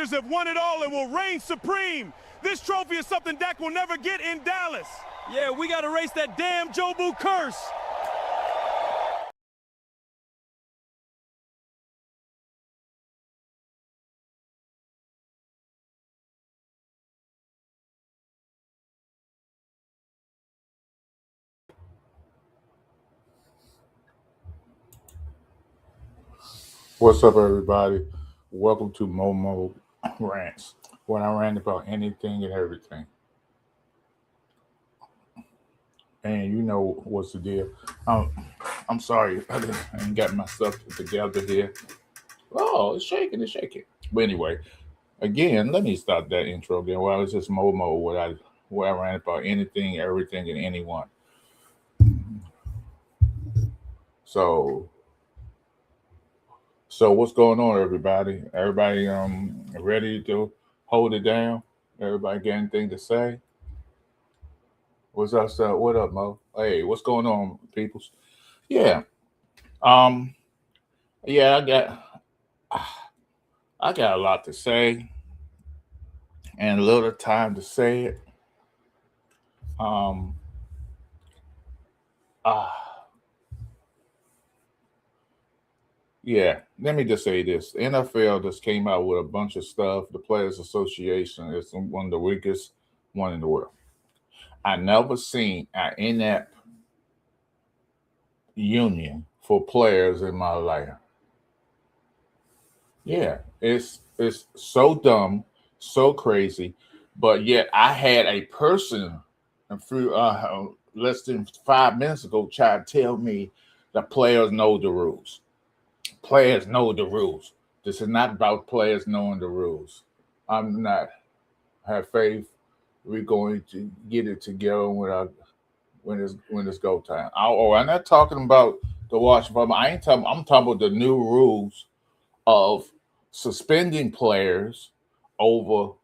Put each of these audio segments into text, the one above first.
Commanders have won it all and will reign supreme. This trophy is something Dak will never get in Dallas. Yeah, we got to erase that damn Jobu curse. What's up, everybody? Welcome to Momo Rants, where I rant about anything and everything. And you know what's the deal? Um, I'm sorry, I ain't got my stuff together here. Oh, it's shaking, it's shaking. But anyway, again, let me start that intro again. Well, it's just Momo, where I rant about anything, everything, and anyone. So, so what's going on, everybody? Everybody, ready to hold it down? Everybody got anything to say? What's up, sir? What up, Mo? Hey, what's going on, peoples? Yeah. Um. Yeah, I got a lot to say and a little time to say it. Um. Ah. Yeah. Let me just say this: the NFL just came out with a bunch of stuff. The Players Association is one of the weakest one in the world. I never seen an inept union for players in my life. Yeah, it's so dumb, so crazy, but yet I had a person a few less than 5 minutes ago try to tell me the players know the rules. Players know the rules. This is not about players knowing the rules. I'm not have faith. We're going to get it together when it's go time. I'm not talking about the Washington. I ain't talking. I'm talking about the new rules of suspending players over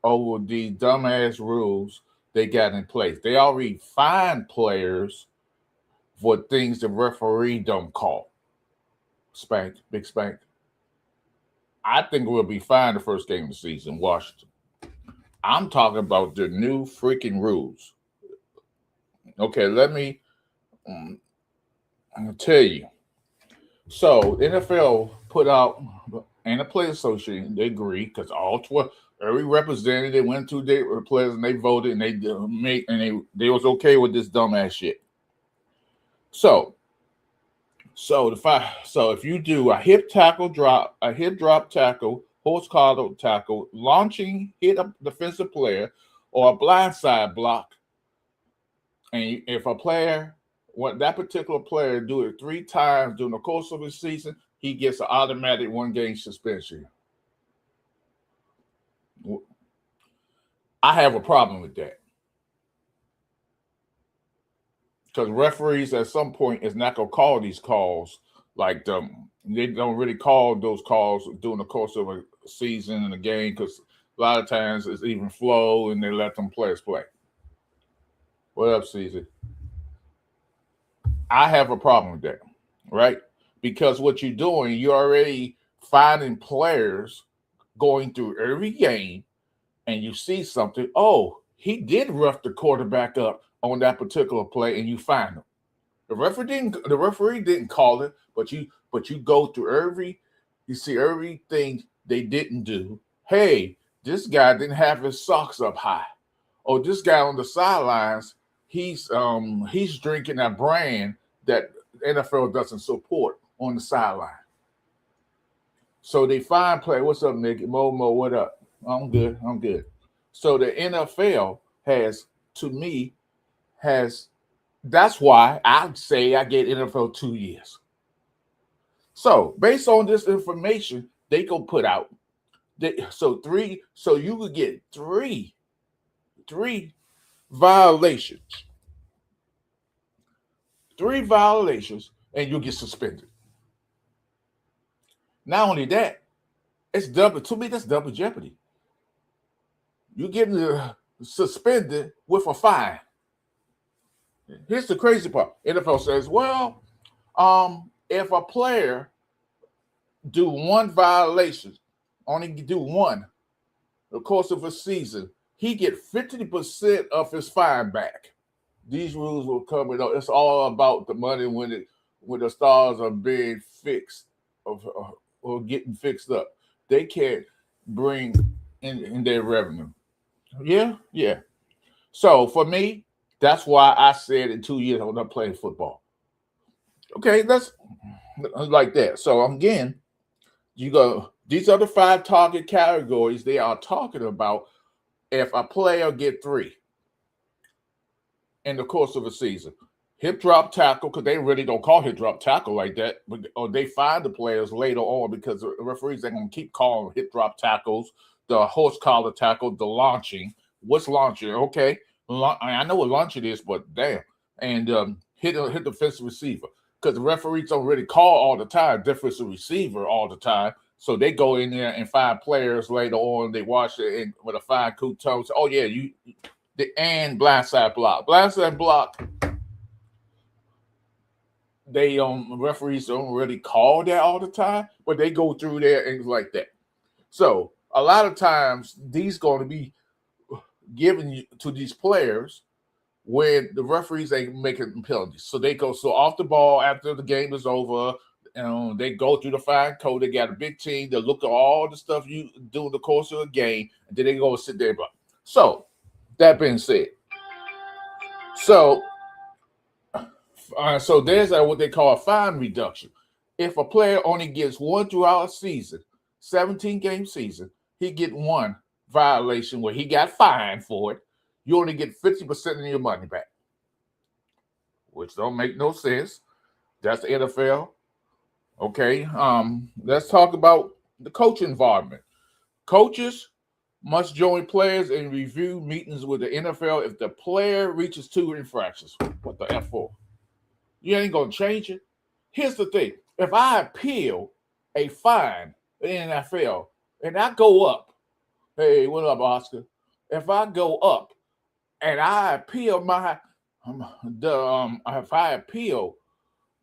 the dumbass rules they got in place. They already fined players for things the referee don't call. Spank, big spank. I think we'll be fine the first game of the season, Washington. I'm talking about the new freaking rules. Okay, let me um, tell you. So NFL put out and the Players Association, they agree because all 12, every representative went to their players and they voted and they was okay with this dumbass shit. So so if you do a hip drop tackle, horse collar tackle, launching hit a defensive player, or a blindside block, and if a player what that particular player do it 3 times during the course of the season, he gets an automatic 1 game suspension. I have a problem with that because referees at some point is not gonna call these calls like them. They don't really call those calls during the course of a season and a game because a lot of times it's even flow and they let them players play. What up, Caesar? I have a problem with that, right? Because what you're doing, you're already finding players going through every game and you see something, oh, he did rough the quarterback up on that particular play, and you find him. The referee didn't call it, but you go through you see everything they didn't do. Hey, this guy didn't have his socks up high. Oh, this guy on the sidelines, he's drinking a brand that NFL doesn't support on the sideline. So they find play. What's up, Nick? Momo, what up? I'm good. I'm good. So the NFL has, to me, has that's why I'd say I get NFL 2 years. So based on this information, they go put out so you could get three violations, and you'll get suspended. Not only that, it's double to me. That's double jeopardy. You getting suspended with a fine. Here's the crazy part. NFL says, well, if a player do one violation, only do one, the course of a season, he get 50% of his fine back. These rules will come in. It's all about the money when the stars are being fixed or getting fixed up. They can't bring in their revenue. Yeah, yeah. So for me, that's why I said in 2 years I'm not playing football. Okay, that's like that. So again, you go. These are the 5 target categories they are talking about. If a player get 3 in the course of a season, hip drop tackle, because they really don't call hip drop tackle like that, but or they find the players later on because the referees are going to keep calling hip drop tackles, the horse collar tackle, the launching. What's launching? Okay, I know what launching is, but damn, and hit the defensive receiver because the referees don't really call all the time defensive receiver all the time. So they go in there and find players later on. They watch it and with a fine cool tone. Say, oh yeah, and blindside block. Blindside block. They referees don't really call that all the time, but they go through there and things like that. So a lot of times these going to be given to these players when the referees ain't making penalties. So they go off the ball after the game is over. They go through the fine code. They got a big team. They look at all the stuff you do in the course of a game, and then they go and sit there. So that being said, so there's what they call a fine reduction. If a player only gets 1 throughout a season, 17-game season, he get 1 violation where he got fined for it. You only get 50% of your money back, which don't make no sense. That's the NFL. Okay, let's talk about the coaching environment. Coaches must join players in review meetings with the NFL if the player reaches 2 infractions. What the F for? You ain't going to change it. Here's the thing. If I appeal a fine in the NFL and I go up, hey, what up, Oscar? If I go up and I appeal if I appeal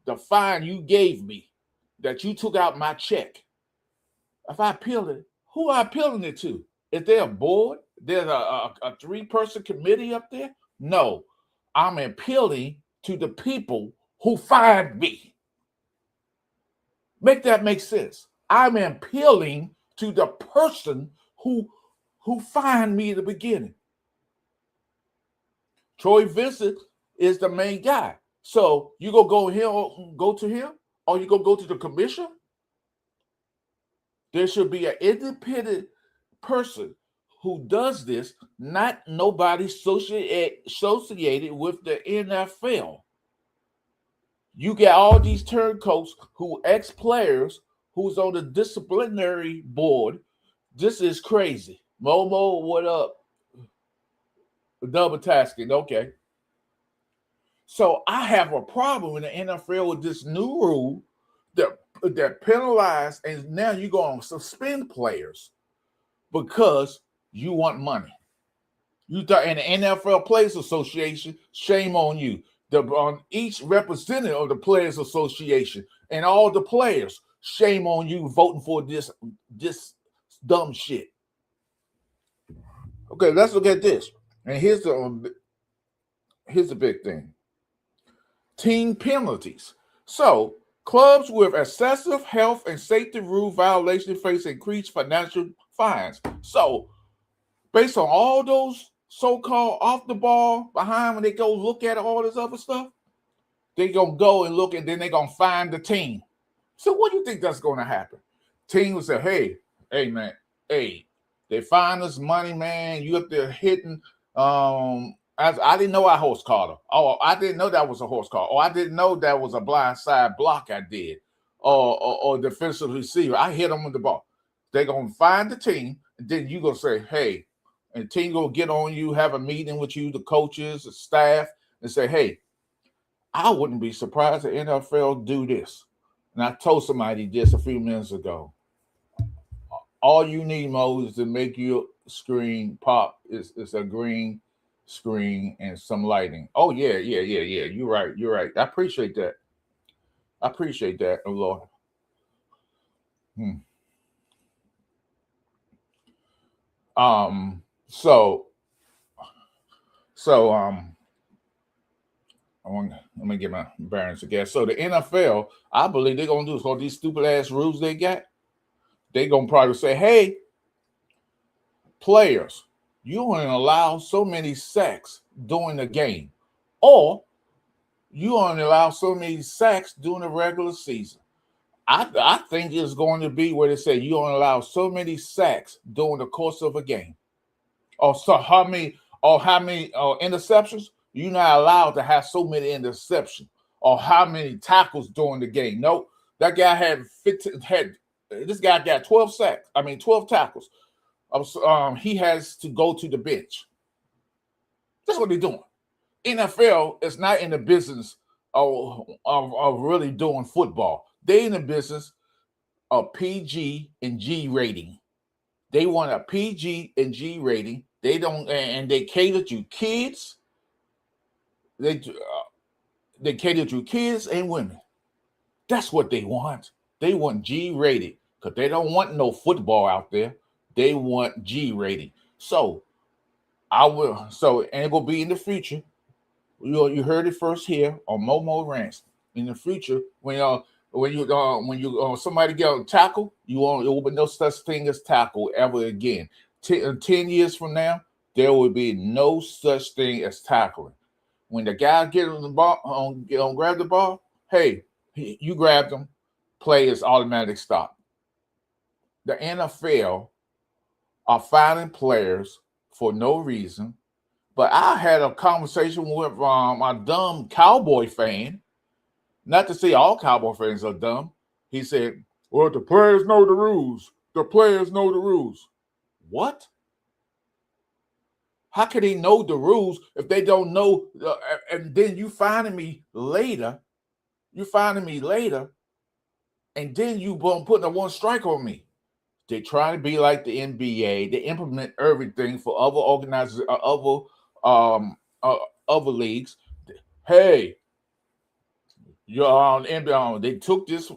the fine you gave me, that you took out my check, if I appeal it, who am I appealing it to? Is there a board? There's a 3-person committee up there? No, I'm appealing to the people who fined me. Make that make sense. I'm appealing to the person who fined me at the beginning. Troy Vincent is the main guy. So you go to him, or you go to the commissioner? There should be an independent person who does this, not nobody associated with the NFL. You get all these turncoats who ex-players who's on the disciplinary board. This is crazy. Momo, what up? Double tasking, okay. So I have a problem in the NFL with this new rule that penalize, and now you're going to suspend players because you want money. You thought in the NFL Players Association, shame on you. On each representative of the Players Association and all the players, shame on you voting for this dumb shit. Okay, let's look at this. And here's the big thing. Team penalties. So clubs with excessive health and safety rule violations face increased financial fines. So based on all those so-called off the ball behind, when they go look at all this other stuff, they're going to go and look, and then they're going to find the team. So what do you think that's going to happen? Team will say, hey, man, they find us money, man. You up there hitting. I didn't know I horse caught. Oh, I didn't know that was a horse call. Oh, I didn't know that was a blind side block I did. Or defensive receiver. I hit them with the ball. They're going to find the team, and then you're going to say, hey, and the team going to get on you, have a meeting with you, the coaches, the staff, and say, hey, I wouldn't be surprised if the NFL do this. And I told somebody this a few minutes ago. All you need, Mo, is to make your screen pop. It's a green screen and some lighting. Oh, yeah. You're right. I appreciate that. Oh, Lord. So let me get my bearings again. So the NFL, I believe they're gonna do is all these stupid ass rules they got. They're gonna probably say, hey, players, you only allow so many sacks during the game, or you only allow so many sacks during the regular season. I think it's going to be where they say you only allow so many sacks during the course of a game, or so how many interceptions. You're not allowed to have so many interceptions, or how many tackles during the game. No, that guy had 15. This guy got 12 sacks. 12 tackles. He has to go to the bench. That's what they're doing. NFL is not in the business of really doing football. They're in the business of PG and G rating. They want a PG and G rating. They don't, and they cater to kids. They cater to kids and women. That's what they want. They want G rated because they don't want no football out there. They want G rating. So and it will be in the future. You heard it first here on Momo Rants. In the future, when somebody get a tackle, there will be no such thing as tackle ever again. 10 years from now, there will be no such thing as tackling. When the guy get on the ball, grab the ball, hey, you grabbed him, play is automatic stop. The NFL are finding players for no reason. But I had a conversation with a dumb Cowboy fan. Not to say all Cowboy fans are dumb. He said, well, the players know the rules. The players know the rules. What? How can they know the rules if they don't know? And then you finding me later. And then you putting a one strike on me. They try to be like the NBA. They implement everything for other organizers, other leagues. Hey, you're on NBA. They took this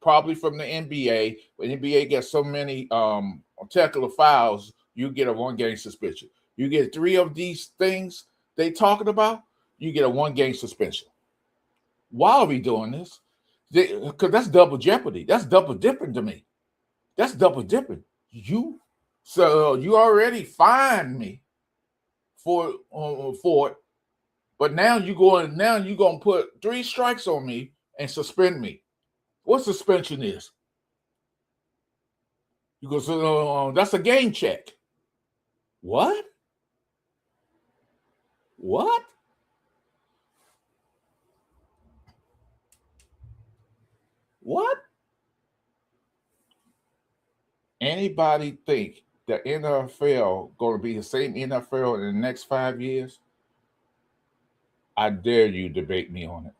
probably from the NBA. When NBA gets so many technical fouls, you get a 1-game suspension. You get 3 of these things they talking about, you get a 1-game suspension. Why are we doing this? Because that's double jeopardy. That's double dipping to me. That's double dipping. You already fined me for it, but now you're gonna put 3 strikes on me and suspend me. What suspension is? You go, so that's a game check. What? What? What? Anybody think the NFL going to be the same NFL in the next 5 years? I dare you debate me on it.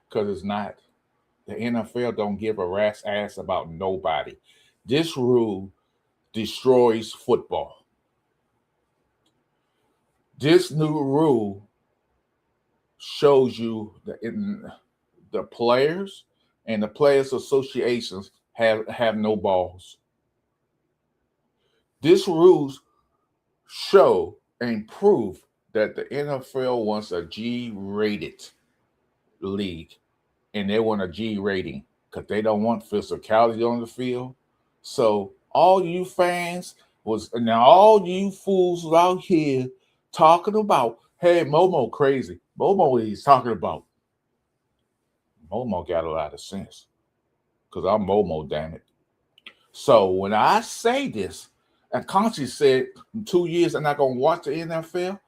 Because it's not. The NFL don't give a rat's ass about nobody. This rule destroys football. This new rule shows you that the players and the players' associations have no balls. This rules show and prove that the NFL wants a G-rated league, and they want a G rating because they don't want physicality on the field. So all you fans all you fools out here talking about, hey, Momo crazy. Momo he's talking about. Momo got a lot of sense because I'm Momo, damn it. So when I say this, and Conchi said in 2 years I'm not going to watch the NFL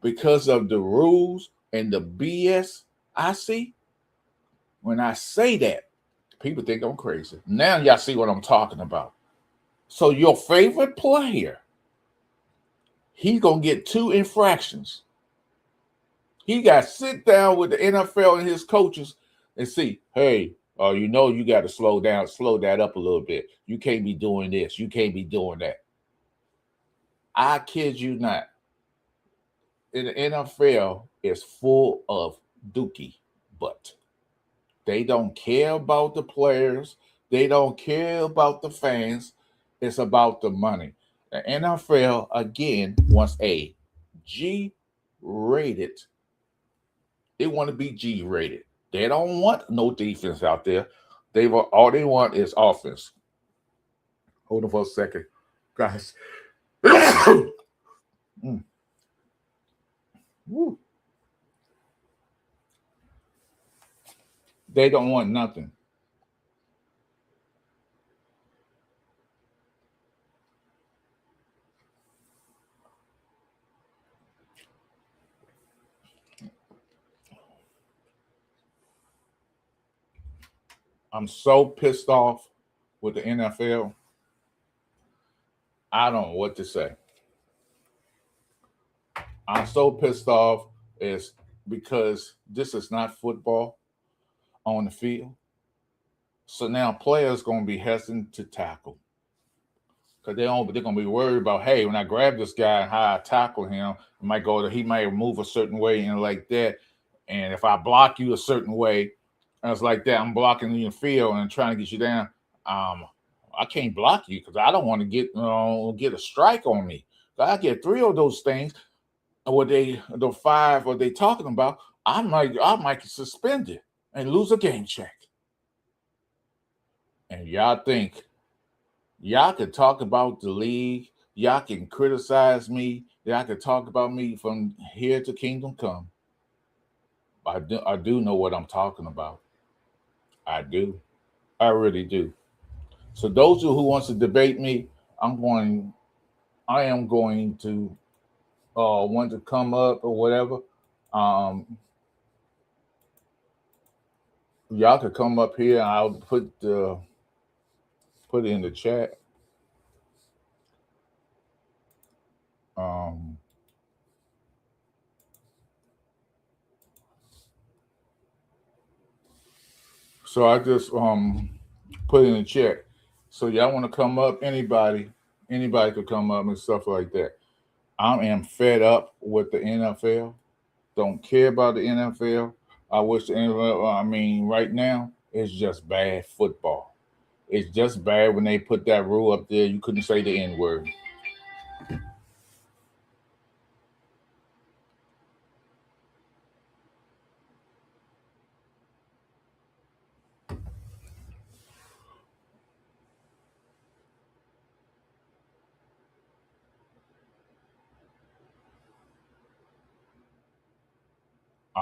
because of the rules and the BS I see. When I say that, people think I'm crazy. Now y'all see what I'm talking about. So your favorite player, he's going to get 2 infractions. He got to sit down with the NFL and his coaches and see, hey, you got to slow that up a little bit. You can't be doing this. You can't be doing that. I kid you not. In the NFL is full of dookie butt. They don't care about the players. They don't care about the fans. It's about the money. The NFL again wants a G rated. They want to be G rated. They don't want no defense out there. All they want is offense. Hold on for a second, guys. Mm. Woo. They don't want nothing. I'm so pissed off with the NFL. I don't know what to say. I'm so pissed off is because this is not football on the field. So now players gonna be hesitant to tackle because they're gonna be worried about, hey, when I grab this guy and how I tackle him, he might move a certain way and like that. And if I block you a certain way, and it's like that, I'm blocking you in the field and trying to get you down. I can't block you because I don't want to get a strike on me. If I get three of those things, the five what they talking about, I might get suspended and lose a game check. And y'all think y'all can talk about the league, y'all can criticize me, y'all can talk about me from here to kingdom come. I do know what I'm talking about. I do. I really do. So those who wants to debate me, I am going to want to come up or whatever. Um, y'all could come up here and I'll put it in the chat. Um, so I just put it in the chat. So y'all want to come up? Anybody could come up and stuff like that. I am fed up with the NFL. Don't care about the NFL. I wish the NFL. I mean, right now it's just bad football. It's just bad when they put that rule up there. You couldn't say the N word.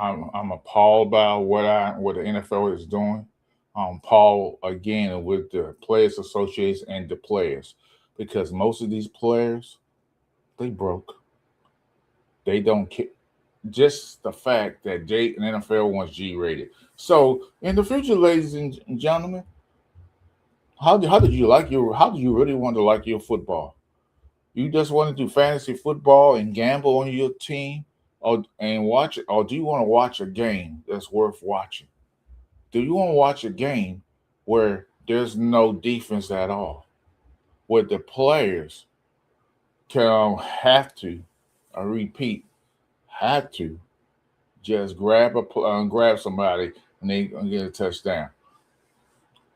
I'm appalled by what the NFL is doing. I'm appalled again with the Players Association and the players because most of these players they broke. They don't care. Just the fact that an NFL wants G rated. So in the future, ladies and gentlemen, how did you really want to like your football? You just want to do fantasy football and gamble on your team, and watch it, or do you want to watch a game that's worth watching? Do you want to watch a game where there's no defense at all, where the players can have to, I repeat, have to just grab somebody and they gonna get a touchdown?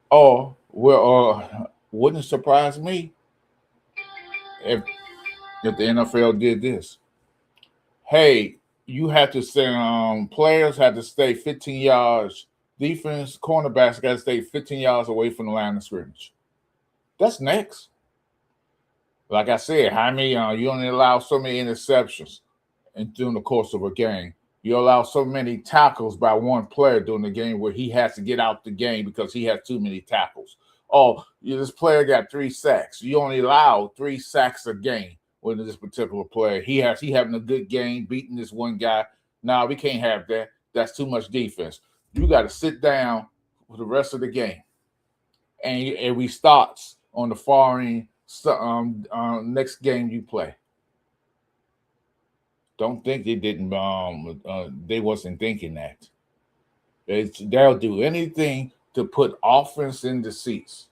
Or wouldn't it surprise me if the NFL did this? Hey, you have to stay. Players have to stay 15 yards. Defense cornerbacks got to stay 15 yards away from the line of scrimmage. That's next. Like I said, Jaime, you only allow so many interceptions during the course of a game. You allow so many tackles by one player during the game where he has to get out the game because he has too many tackles. Oh, this player got 3 sacks. You only allow 3 sacks a game with this particular player. He having a good game, beating this one guy. Nah, we can't have that. That's too much defense. You got to sit down for the rest of the game, and it restarts on the following next game you play. Don't think they didn't. They wasn't thinking that. They'll do anything to put offense in the seats.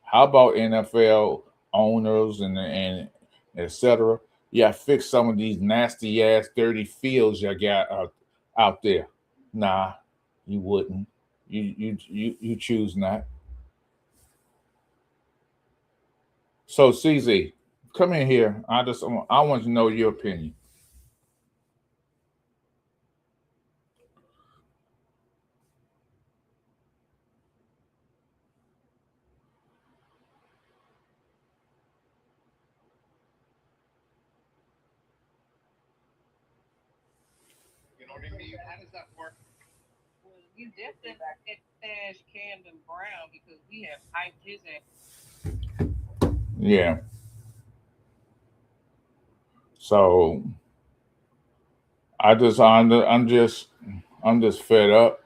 How about NFL owners and etc.? Yeah, fix some of these nasty ass dirty fields you got out there. Nah, you wouldn't. You choose not. So, CZ, come in here. I want to know your opinion. Yeah. So I'm just fed up.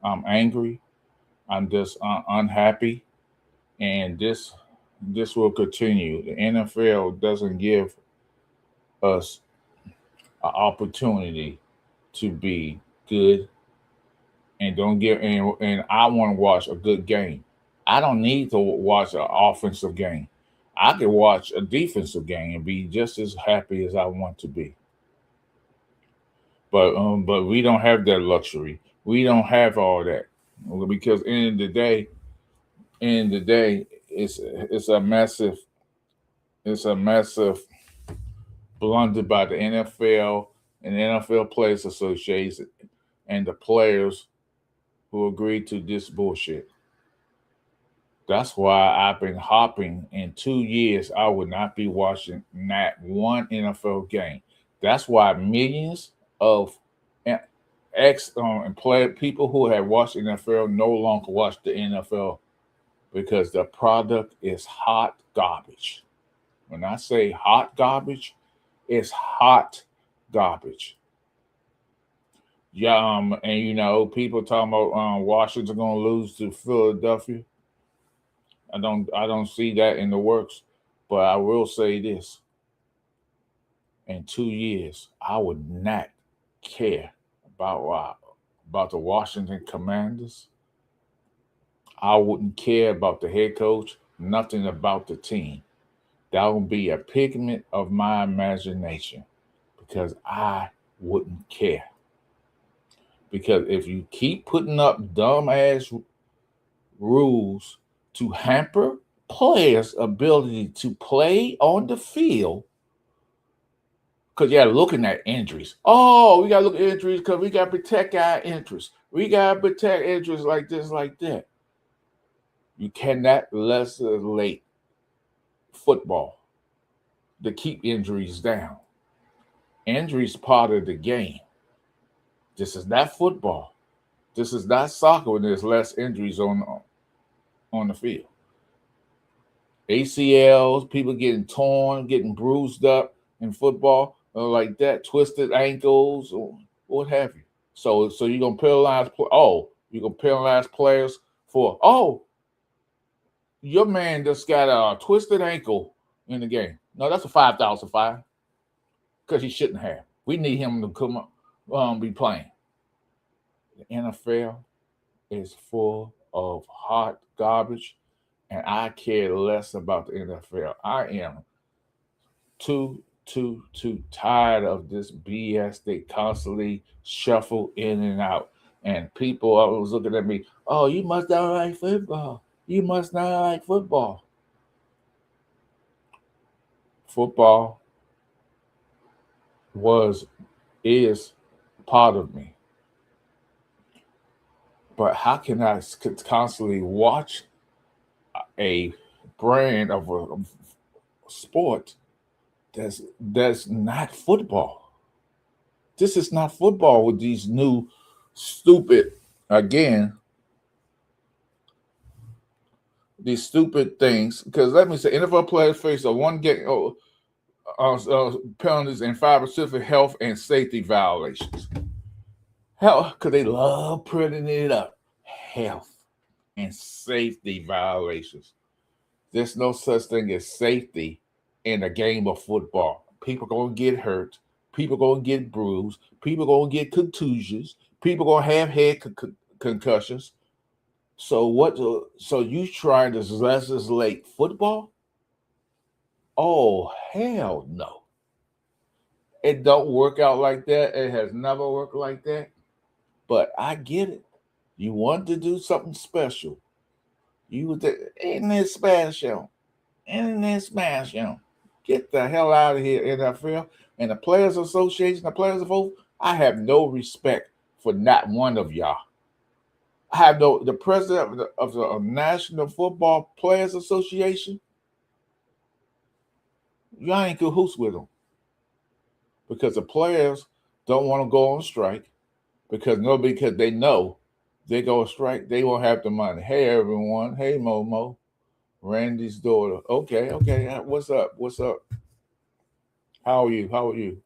I'm angry. I'm just unhappy, and this will continue. The NFL doesn't give us an opportunity to be good, and don't give and I want to watch a good game. I don't need to watch an offensive game. I can watch a defensive game and be just as happy as I want to be. But we don't have that luxury. We don't have all that because in the day, it's a massive blunder by the NFL and the NFL Players Association and the players who agreed to this bullshit. That's why I've been hopping in 2 years. I would not be watching not one NFL game. That's why millions of ex and player people who have watched NFL no longer watch the NFL because the product is hot garbage. When I say hot garbage, it's hot garbage. Yeah, and people talking about Washington gonna lose to Philadelphia. I don't see that in the works, but I will say this: in 2 years, I would not care about the Washington Commanders. I wouldn't care about the head coach, nothing about the team. That would be a pigment of my imagination because I wouldn't care. Because if you keep putting up dumbass rules to hamper players' ability to play on the field, because you're looking at injuries. Oh, we got to look at injuries because we got to protect our interests. We got to protect interests like this, like that. You cannot legislate football to keep injuries down. Injuries part of the game. This is not football. This is not soccer when there's less injuries on the field. ACLs, people getting torn, getting bruised up in football, like that, twisted ankles, or what have you. So you're gonna penalize. You're gonna penalize players for your man just got a twisted ankle in the game. No, that's a 5,000 fine because he shouldn't have. We need him to come up, be playing. The NFL is full of hot garbage, and I care less about the NFL. I am too tired of this BS. They constantly shuffle in and out, and people are always looking at me. Oh, you must not like football. You must not like football. Football is part of me. But how can I constantly watch a brand of a sport that's not football? This is not football with these new stupid again these stupid things. Because let me say, NFL players face a one game penalties and 5 specific health and safety violations. Hell, because they love putting it up. Health and safety violations. There's no such thing as safety in a game of football. People gonna get hurt. People gonna get bruised. People gonna get contusions. People gonna have head concussions. So what? So you trying to legislate football? Oh hell no! It don't work out like that. It has never worked like that. But I get it. You want to do something special. You ain't it special? and then smash him. Get the hell out of here, NFL. And the Players Association, the Players Vote, I have no respect for not one of y'all. I have the president of the National Football Players Association. Y'all ain't cahoots with them because the players don't want to go on strike because they know they go on strike, they won't have the money. Hey everyone, hey Momo, Randy's daughter. Okay, what's up? What's up? How are you? How are you?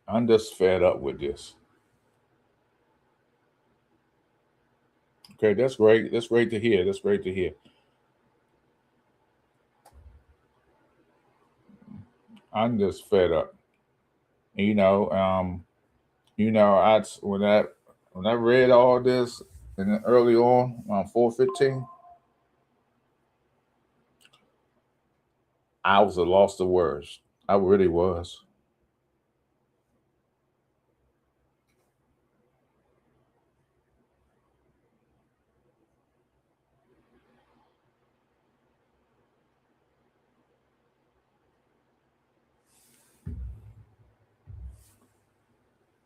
I'm just fed up with this. Okay, that's great. That's great to hear. That's great to hear. I'm just fed up. You know, I when I read all this and then early on 4:15, I was a lost of words. I really was.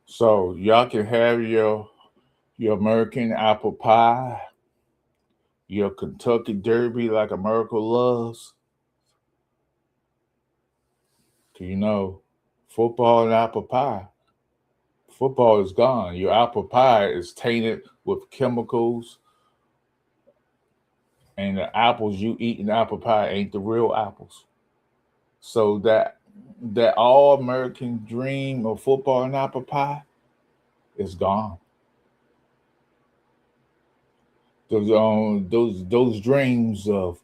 So y'all can have your American apple pie, your Kentucky Derby like America loves. You know, football and apple pie. Football is gone. Your apple pie is tainted with chemicals, and the apples you eat in apple pie ain't the real apples. So that all American dream of football and apple pie is gone. Those dreams of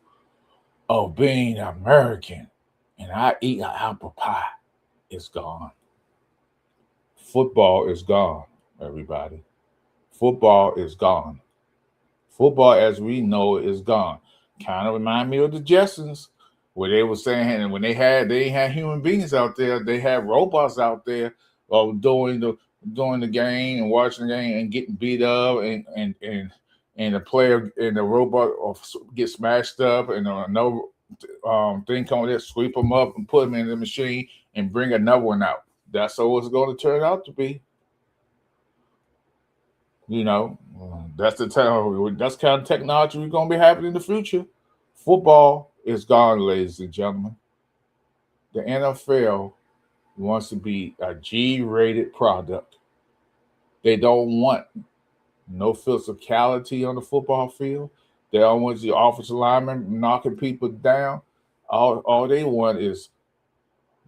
being American and I eat an apple pie is gone. Football is gone, everybody. Football is gone. Football as we know it is gone. Kind of remind me of the Jetsons, where they were saying and when they had human beings out there, they had robots out there doing the game and watching the game and getting beat up and the player and the robot get smashed up and no thing come with it, sweep them up and put them in the machine and bring another one out. That's what it's going to turn out to be. You know, that's kind of technology we're going to be having in the future. Football is gone, ladies and gentlemen. The NFL wants to be a G-rated product. They don't want no physicality on the football field. They don't want the offensive linemen knocking people down. All they want is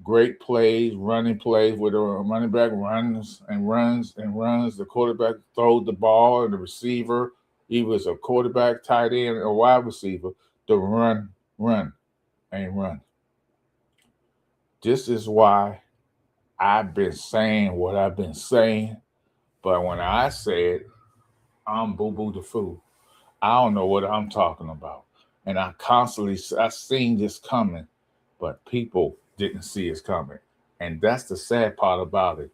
great plays, running plays where the running back runs and runs and runs. The quarterback throws the ball and the receiver, either it's a quarterback, tight end, or wide receiver, to run, and run. This is why I've been saying what I've been saying. But when I said I'm boo boo the fool, I don't know what I'm talking about. And I seen this coming, but people didn't see it coming. And that's the sad part about it.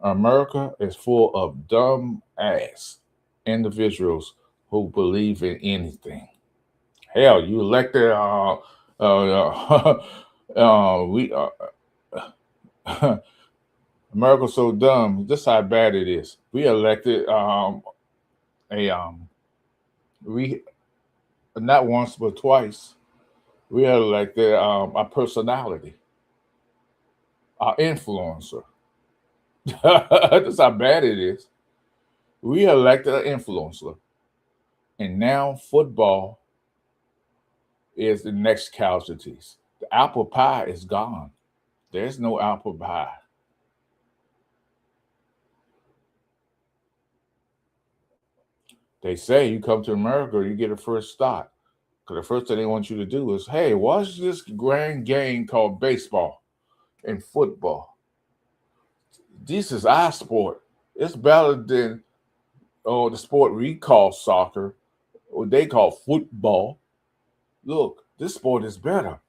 America is full of dumb ass individuals who believe in anything. Hell, you elected we America's so dumb. This how bad it is. We elected a we not once but twice. We elected a personality, an influencer. That's how bad it is. We elected an influencer, and now football is the next casualties. The apple pie is gone. There's no apple pie. They say you come to America, you get a first start. Because the first thing they want you to do is, hey, watch this grand game called baseball and football. This is our sport. It's better than the sport we call soccer, or they call football. Look, this sport is better.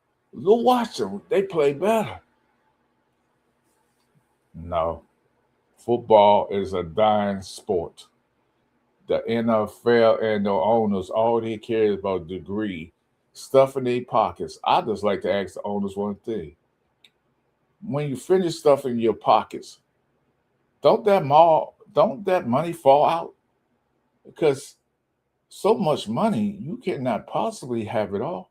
Go watch them. They play better. No. Football is a dying sport. The NFL and the owners, all they care is about degree, stuff in their pockets. I just like to ask the owners one thing. When you finish stuff in your pockets, don't that money fall out? Because so much money, you cannot possibly have it all.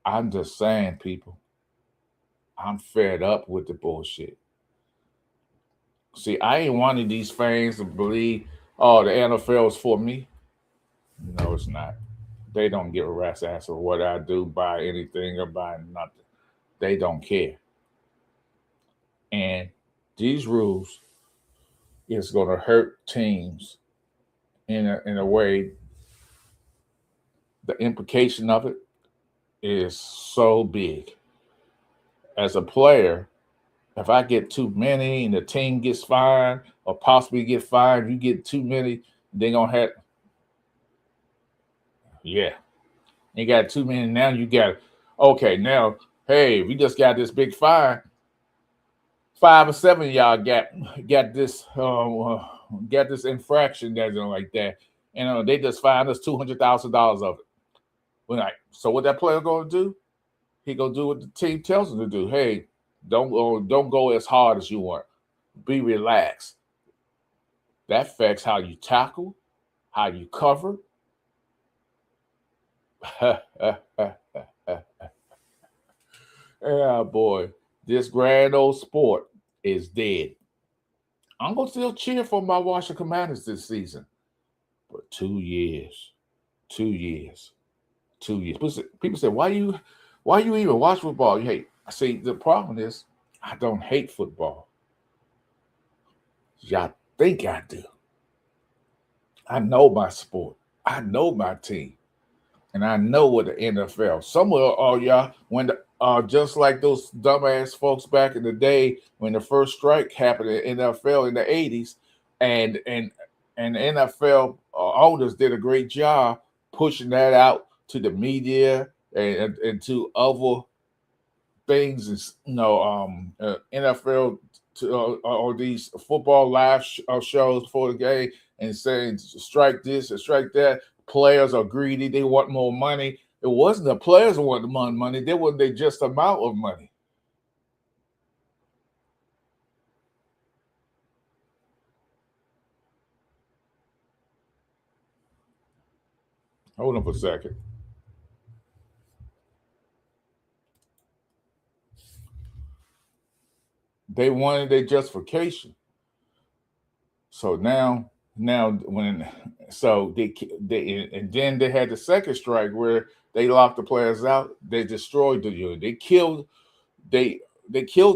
I'm just saying, people, I'm fed up with the bullshit. See, I ain't one of these fans to believe, oh, the NFL is for me. No, it's not. They don't give a rat's ass of what I do, buy anything or buy nothing. They don't care. And these rules is going to hurt teams in a way. The implication of it is so big. As a player, if I get too many and the team gets fined or possibly get fined, you get too many, they're going to have, yeah. You got too many now. You got, okay, now, hey, we just got this big fine. 5 or 7 of y'all got this infraction that's like that, and they just fined us $200,000 of it. We're like, so what that player gonna do? He gonna do what the team tells him to do. Hey, don't go as hard as you want. Be relaxed. That affects how you tackle, how you cover. Yeah, boy, this grand old sport is dead. I'm gonna still cheer for my Washington Commanders this season, but 2 years, 2 years, 2 years. People say, why you even watch football? You hate. I say the problem is I don't hate football. Y'all think I do. I know my sport. I know my team. And I know what the NFL. Some of y'all, when just like those dumbass folks back in the day when the first strike happened in NFL in the 80s, and the NFL owners did a great job pushing that out to the media and to other things, NFL or these football live shows for the game and saying strike this and strike that. Players are greedy. They want more money. It wasn't the players who wanted the money. They wanted the just amount of money. Hold on for a second. They wanted their justification. So now when they and then they had the second strike where they locked the players out. They destroyed the union. They killed the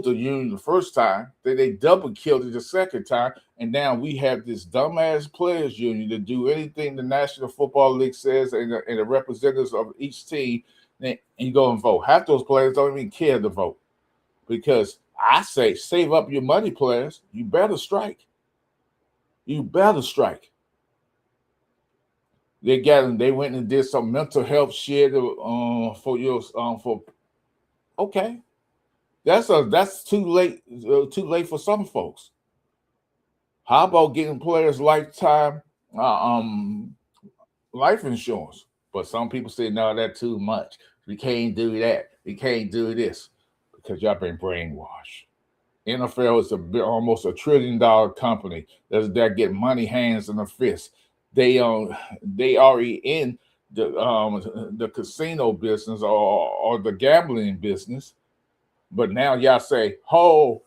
union the first time. Then they double killed it the second time. And now we have this dumbass players union to do anything the National Football League says and the representatives of each team. And you go and vote. Half those players don't even care to vote because I say save up your money, players. You better strike. You better strike. They went and did some mental health shit for okay. That's too late for some folks. How about getting players lifetime life insurance? But some people say no, that's too much. We can't do that. We can't do this because y'all been brainwashed. NFL is almost $1 trillion company that get money hands in the fist. They already in the casino business or the gambling business, but now y'all say, "Oh,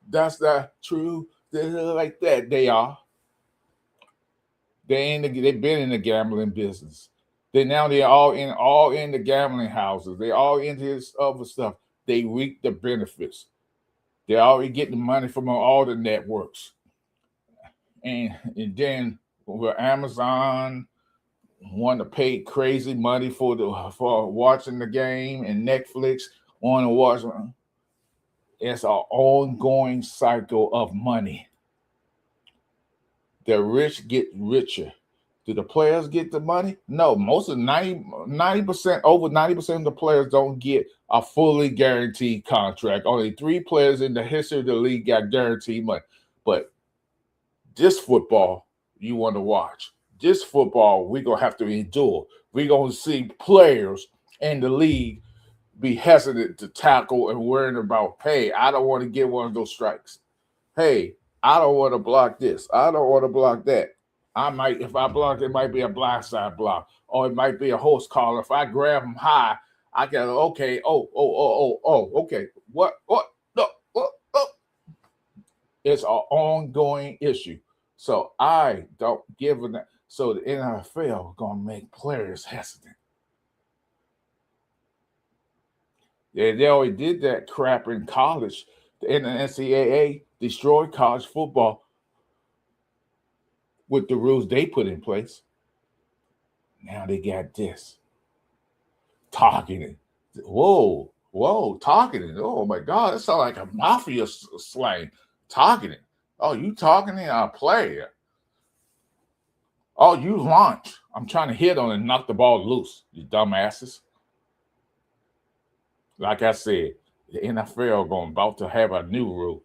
that's not true." They're like that. They are. They've been in the gambling business. They're all in the gambling houses. They all into this other stuff. They reap the benefits. They're already getting money from all the networks. And then where Amazon want to pay crazy money for watching the game and Netflix want to watch. It's an ongoing cycle of money. The rich get richer. Do the players get the money? No, most of 90%, over 90% of the players don't get a fully guaranteed contract. Only 3 players in the history of the league got guaranteed money. But this football, you want to watch. This football, we're going to have to endure. We're going to see players in the league be hesitant to tackle and worrying about, hey, I don't want to get one of those strikes. Hey, I don't want to block this. I don't want to block that. I might, if I block, it might be a blindside block, or it might be a host caller. If I grab him high, I get okay. Okay. What? No. It's an ongoing issue. So I don't give a that. So the NFL gonna make players hesitant. Yeah, they already did that crap in college. The NCAA destroyed college football with the rules they put in place. Now they got this. Targeting. Whoa, targeting. Oh my God, that sounds like a mafia slang. Targeting. Oh, you targeting a player. Oh, you launch. I'm trying to hit on and knock the ball loose, you dumbasses. Like I said, the NFL about to have a new rule.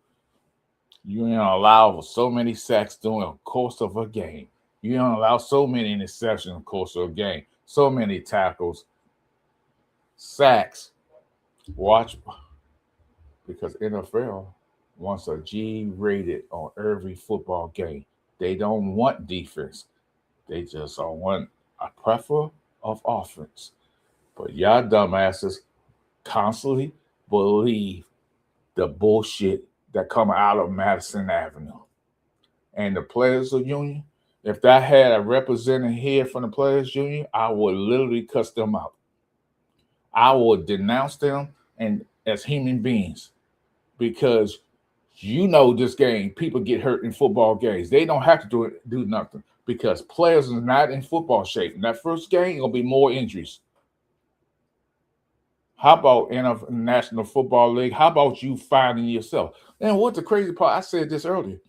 You ain't allow so many sacks during the course of a game. You don't allow so many interceptions in the course of a game. So many tackles, sacks. Watch, because NFL wants a G rated on every football game. They don't want defense. They just want a prefer of offense. But y'all dumbasses constantly believe the bullshit that come out of Madison Avenue. And the Players Union, if I had a representative here from the Players Union, I would literally cuss them out. I would denounce them and as human beings, because you know this game, people get hurt in football games. They don't have to do nothing because players are not in football shape. In that first game, there'll be more injuries. How about in a National Football League? How about you finding yourself? And what's the crazy part? I said this earlier.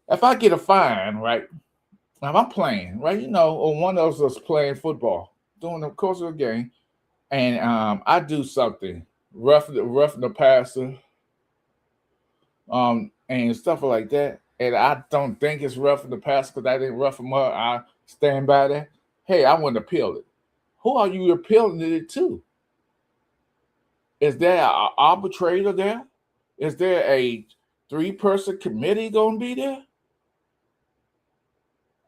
If I get a fine, right, if I'm playing, right, or one of us playing football during the course of a game, and I do something, roughing the passer, and stuff like that, and I don't think it's roughing the passer because I didn't rough him up, I stand by that. Hey, I want to appeal it. Who are you appealing it to? Is there an arbitrator there? Is there a 3-person committee going to be there?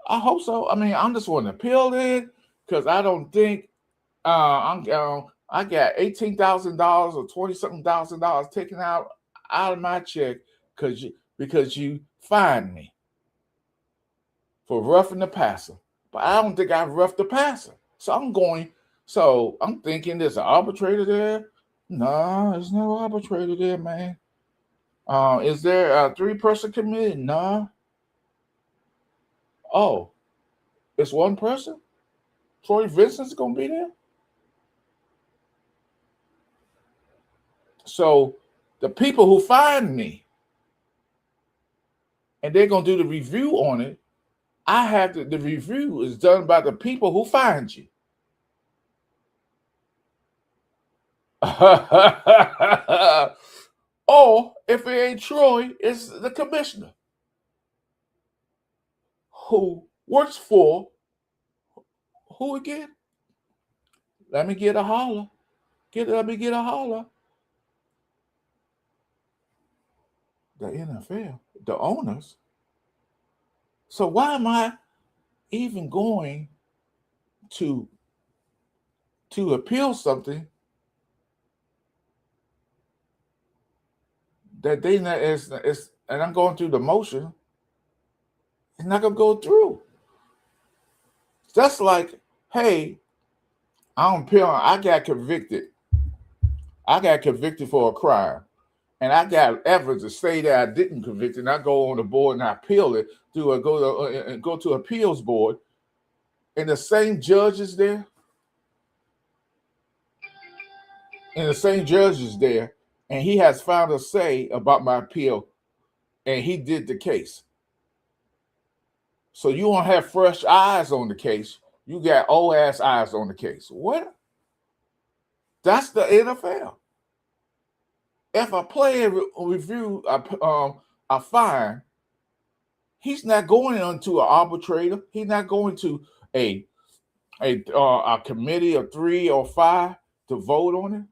I hope so. I mean, I'm just want to appeal it because I don't think I got $18,000 or $20-something thousand taken out of my check because you fined me for roughing the passer. But I don't think I've roughed the passer. So I'm thinking there's an arbitrator there. No, there's no arbitrator there, man. Is there a 3-person committee? No. Oh, it's one person? Troy Vincent's going to be there? So the people who find me, and they're going to do the review on it, the review is done by the people who find you. Or if it ain't Troy, it's the commissioner who works for who again? Let me get a holler. Let me get a holler. The NFL, the owners. So why am I even going to appeal something that they not is and I'm going through the motion? It's not gonna go through. That's like, hey, I got convicted. I got convicted for a crime, and I got evidence to say that I didn't convict it. And I go on the board and I appeal it go to appeals board, and the same judge is there, and he has found a say about my appeal, and he did the case. So you don't have fresh eyes on the case. You got old ass eyes on the case. What? That's the NFL. If a player review a fine, he's not going into an arbitrator. He's not going to a committee of 3 or 5 to vote on it.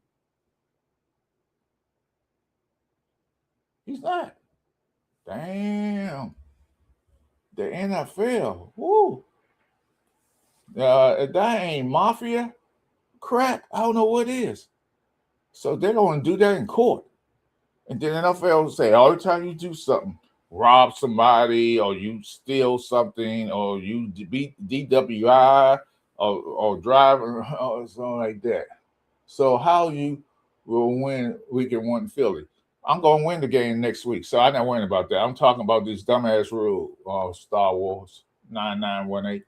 He's not. Damn. The NFL. Woo. If that ain't mafia crap, I don't know what is. So they're going to do that in court. And then the NFL will say, all the time you do something, rob somebody or you steal something or you beat DWI or drive or something like that. So how you will win week in one Philly? I'm going to win the game next week, so I'm not worrying about that. I'm talking about this dumbass rule, Star Wars 9918.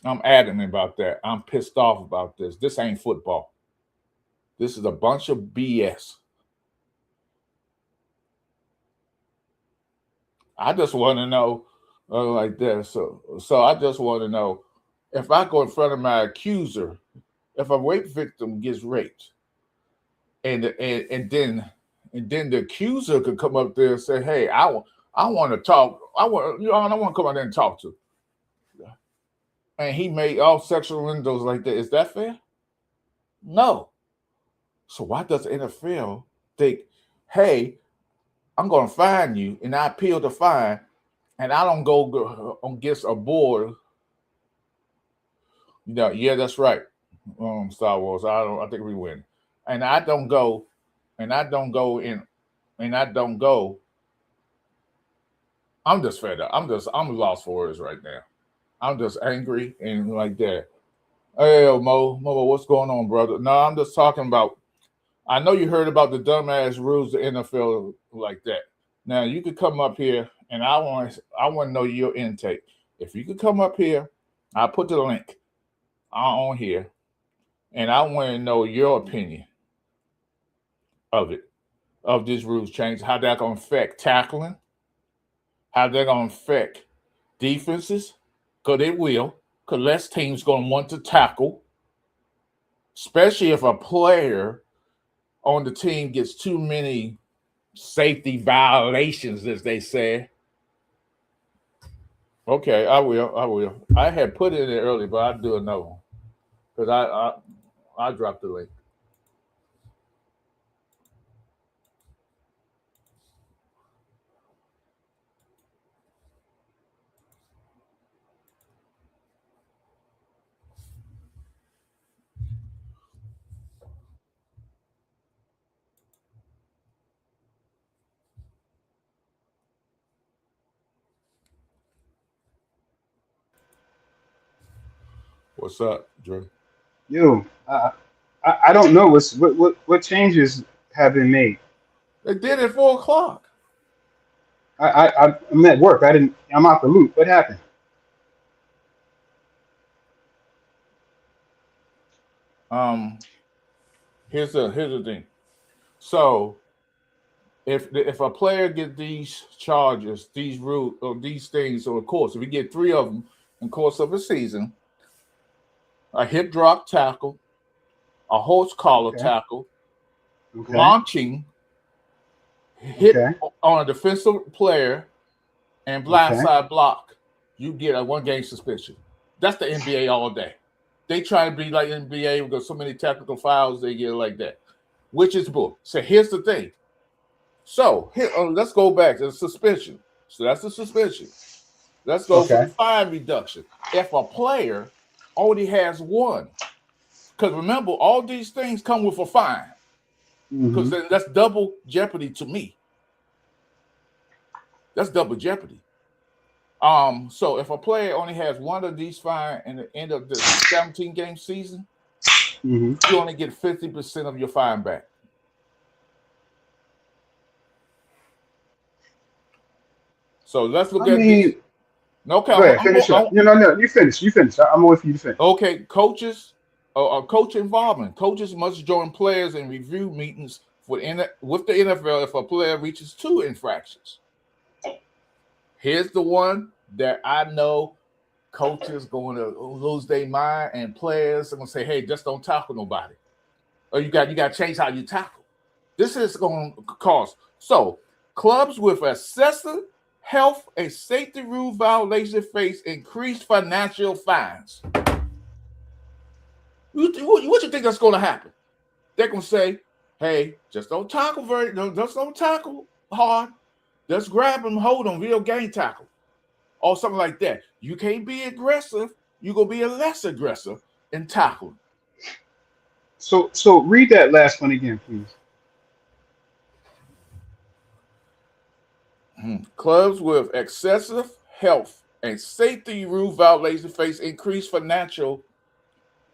I'm adamant about that. I'm pissed off about this. This ain't football. This is a bunch of BS. I just want to know like that. So I just want to know if I go in front of my accuser, if a rape victim gets raped, and then the accuser could come up there and say, "Hey, I want to talk. I want to come out there and talk to." And he made all sexual windows like that. Is that fair? No. So why does the NFL think, "Hey, I'm going to fine you," and I appeal the fine, and I don't go against a board? Yeah, that's right. Star Wars. I think we win, and I don't go. I'm just fed up. I'm lost for words right now. I'm just angry and like that. Hey, Mo, what's going on, brother? No, I'm just talking about. I know you heard about the dumbass rules of the NFL like that. Now you could come up here, and I want to know your intake. If you could come up here, I'll put the link on here, and I want to know your opinion of this rules change, how that going to affect tackling, how they're going to affect defenses, because it will, because less teams going to want to tackle, especially if a player on the team gets too many safety violations, as they say. Okay, I will. I had put it in there earlier, but I'll do another one because I dropped the link. What's up, Drew? Yo, I don't know what changes have been made. They did it at 4:00. I'm at work. I'm out the loop. What happened? Here's the thing. So if a player get these charges, these rules, or these things, or of course, if we get 3 of them in the course of a season, a hip drop tackle, a horse collar tackle, launching, hit on a defensive player, and blindside block, you get a 1-game suspension. That's the NBA all day. They try to be like NBA because so many technical fouls they get like that, which is bull. So here's the thing. So here, let's go back to the suspension. So that's the suspension. Let's go for the fine reduction. If a player only has 1, because remember, all these things come with a fine, because then that's double jeopardy to me. That's double jeopardy. So if a player only has 1 of these fine in the end of the 17-game season, you only get 50% of your fine back. So let's look at these. No, go ahead, finish up. No, you finish. I'm waiting for you to finish. Okay, coaches, coach involvement. Coaches must join players in review meetings with the NFL if a player reaches 2 infractions. Here's the one that I know coaches going to lose their mind and players are going to say, hey, just don't tackle nobody. Or you got to change how you tackle. This is going to cause. So clubs with excessive health and safety rule violations face increased financial fines. What you think that's going to happen? They're going to say, hey, just don't tackle just don't tackle hard. Just grab them, hold them, real game tackle. Or something like that. You can't be aggressive. You're going to be a less aggressive in tackling. So read that last one again, please. Clubs with excessive health and safety rule violations face increased financial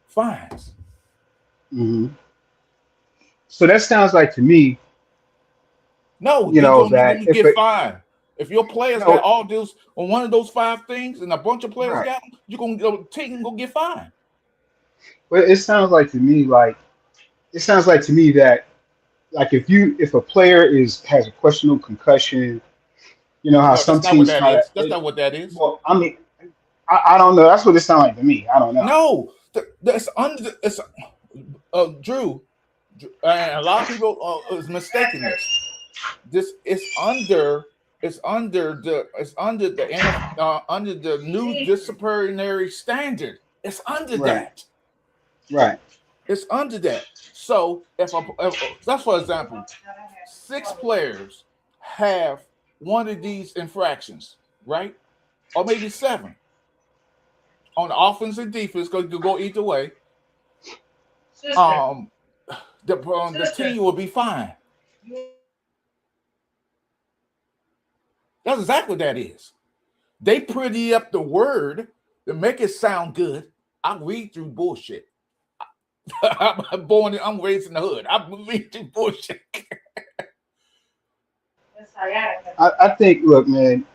fines. Mm-hmm. So that sounds like to me. No, you know that you get fined. If your players got all those on one of those 5 things, and a bunch of players got them, you're gonna take and go get fined. But it sounds like to me that like if a player has a questionable concussion, you know how some teams that's not what that is. Well, I mean, I don't know. That's what it sounds like to me. I don't know. No, that's under. It's Drew, and a lot of people is mistaking this. This is under. It's under the new disciplinary standard. It's under that. Right. It's under that. So if that's for example, 6 players have one of these infractions, right? Or maybe 7. On the offense and defense, because you go either way. The team will be fine. That's exactly what that is. They pretty up the word to make it sound good. I read through bullshit. I'm raised in the hood. I read through bullshit. I think, look, man.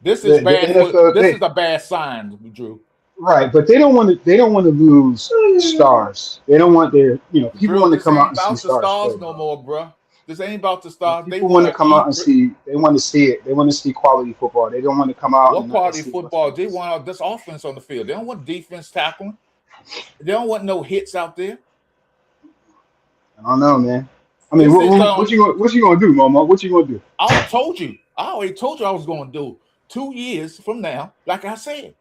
This is bad. NFL, this is a bad sign, Drew. Right, but they don't want to lose stars. They don't want their, people Drew, want to come out and see stars no more, bro. This ain't about the stars. People want to come out and see. They want to see it. They want to see quality football. They don't want to come out. What quality football? They want this offense on the field. They don't want defense tackling. They don't want no hits out there. I don't know, man. I mean, what you gonna do, Momo? What you gonna do? I already told you I was gonna do 2 years from now. Like I said,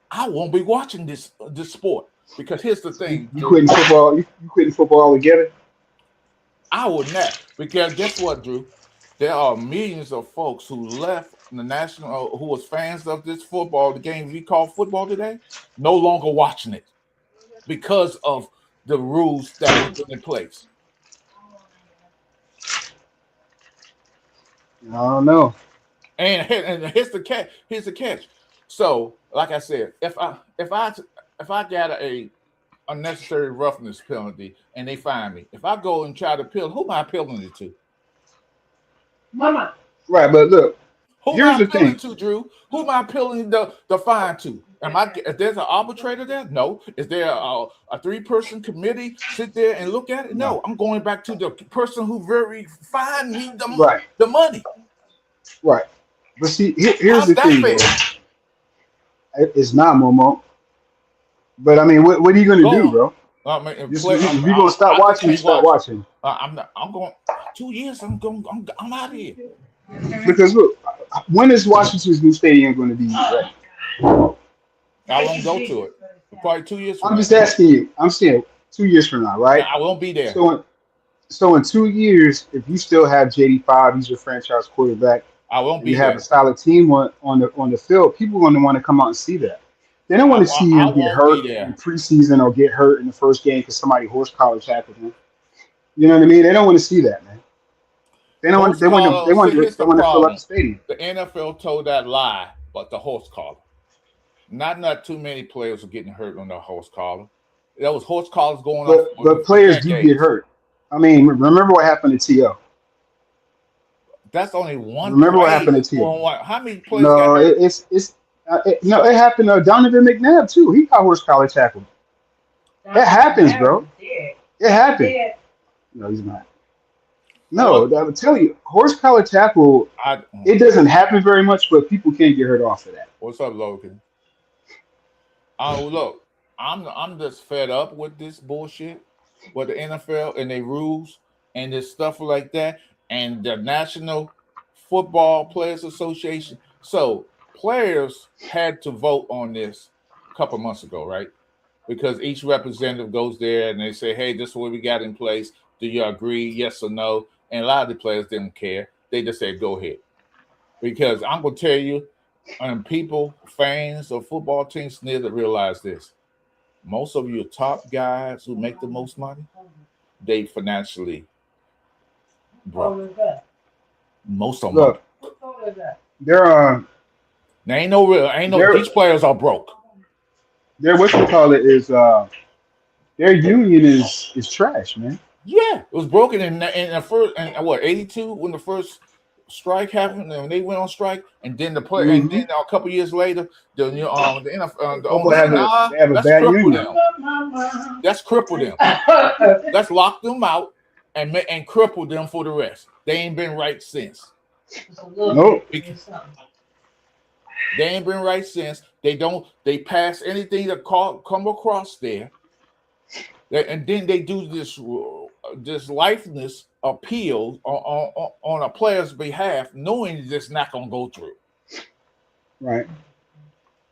I won't be watching this sport because here's the thing. You quitting football? You quitting football altogether? I would not, because guess what, Drew? There are millions of folks who left the national, who was fans of this football, the game we call football today, no longer watching it because of the rules that were put in place. I don't know. And here's the catch. Here's the catch. So, like I said, if I got a unnecessary roughness penalty and they fine me, if I go and try to appeal, who am I appealing it to? Mama. Right, but look, here's the thing, to Drew. Who am I appealing the fine to? If there's an arbitrator there? No. Is there a 3-person committee sit there and look at it? No. I'm going back to the person who fined me the money. Right. But see, here's the thing. It's not, Momo. But I mean, what are you going to do, bro? I mean, if you're going to stop watching, you stop watching. I'm going 2 years. I'm out of here. Because look, when is Washington's new stadium going to be ready? I won't go to it. Probably 2 years from now. I'm just asking you. I'm saying 2 years from now, right? I won't be there. So in 2 years, if you still have JD5, he's your franchise quarterback. I won't be you there. Have a solid team on the field. People are going to want to come out and see that. They don't want to see him get hurt in preseason or get hurt in the first game because somebody horse collar tackled him. You know what I mean? They don't want to see that, man. They don't want. They want to fill up the stadium. The NFL told that lie about the horse collar. Not too many players are getting hurt on the horse collar. There was horse collars going on. But players do get hurt. I mean, remember what happened to T.O. That's only one. Remember what happened to T.O. How many players? No, it happened to Donovan McNabb too. He got horse collar tackled. It happens, bro. It happened. No, he's not. No, I would tell you, horse collar tackle. It doesn't happen very much, but people can't get hurt off of that. What's up, Logan? Oh, look, I'm just fed up with this bullshit with the NFL and their rules and this stuff like that and the National Football Players Association. So players had to vote on this a couple months ago, right? Because each representative goes there and they say, hey, this is what we got in place. Do you agree? Yes or no? And a lot of the players didn't care. They just said, go ahead. Because I'm going to tell you, people, fans of football teams need to realize this. Most of your top guys who make the most money, they financially broke. Most of them. Look, there ain't no these players are broke. What you call it is their union is trash, man. Yeah, it was broken in the first 82 when the first strike happened and they went on strike, and then the player, and then a couple years later, the NFL, the owners, they have a bad union. That's crippled them. Let's lock them out and cripple them for the rest. They ain't been right since. Nope. They ain't been right since. They pass anything that come across there, and then they do this lifeless appeal on a player's behalf, knowing it's not going to go through. Right.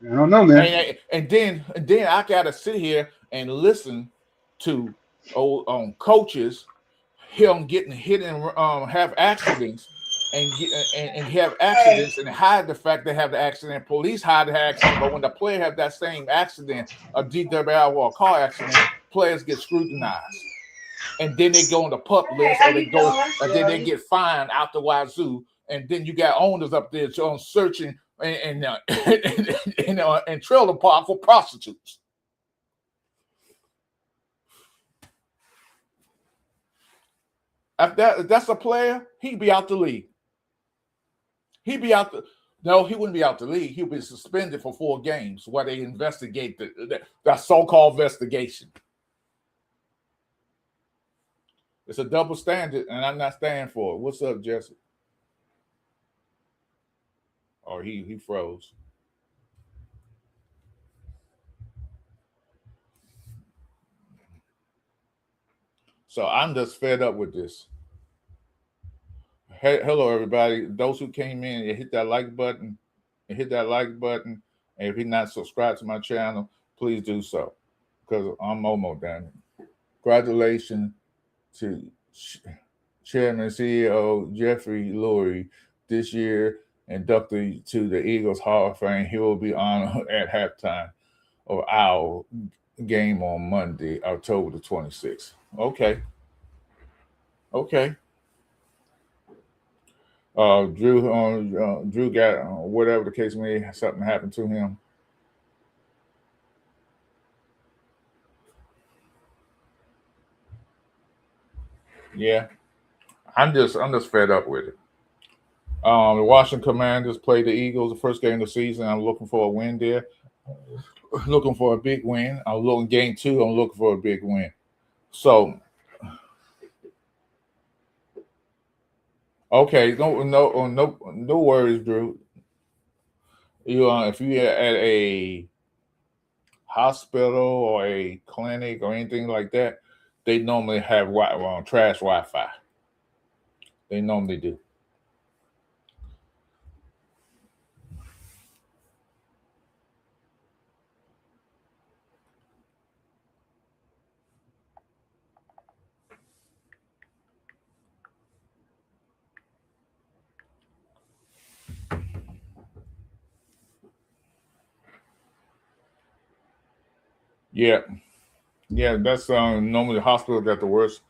I don't know, man. And then I got to sit here and listen to coaches, him getting hit and have accidents, and have accidents and hide the fact they have the accident. Police hide the accident, but when the player have that same accident, a DWI or a car accident, players get scrutinized. And then they go on the pup list, or then they get fined out the wazoo. And then you got owners up there searching and trailer park for prostitutes. If that's a player, he'd be out the league. No, he wouldn't be out the league. He'll be suspended for 4 games while they investigate that so-called investigation. It's a double standard, and I'm not standing for it. What's up, Jesse? Oh, he froze. So I'm just fed up with this. Hey, hello, everybody. Those who came in, hit that like button. And if you're not subscribed to my channel, please do so, because I'm Momo down here. Congratulations to Chairman CEO Jeffrey Lurie this year, inducted to the Eagles Hall of Fame. He will be honored at halftime of our game on Monday, October the 26th. Okay. Drew got whatever the case may be, something happened to him. Yeah, I'm just fed up with it. The Washington Commanders played the Eagles the first game of the season. I'm looking for a win there. Looking for a big win. I'm looking game 2. I'm looking for a big win. So, okay, no worries, Drew. If you're at a hospital or a clinic or anything like that, they normally have trash Wi-Fi. They normally do. Yeah, that's normally the hospital got the worst.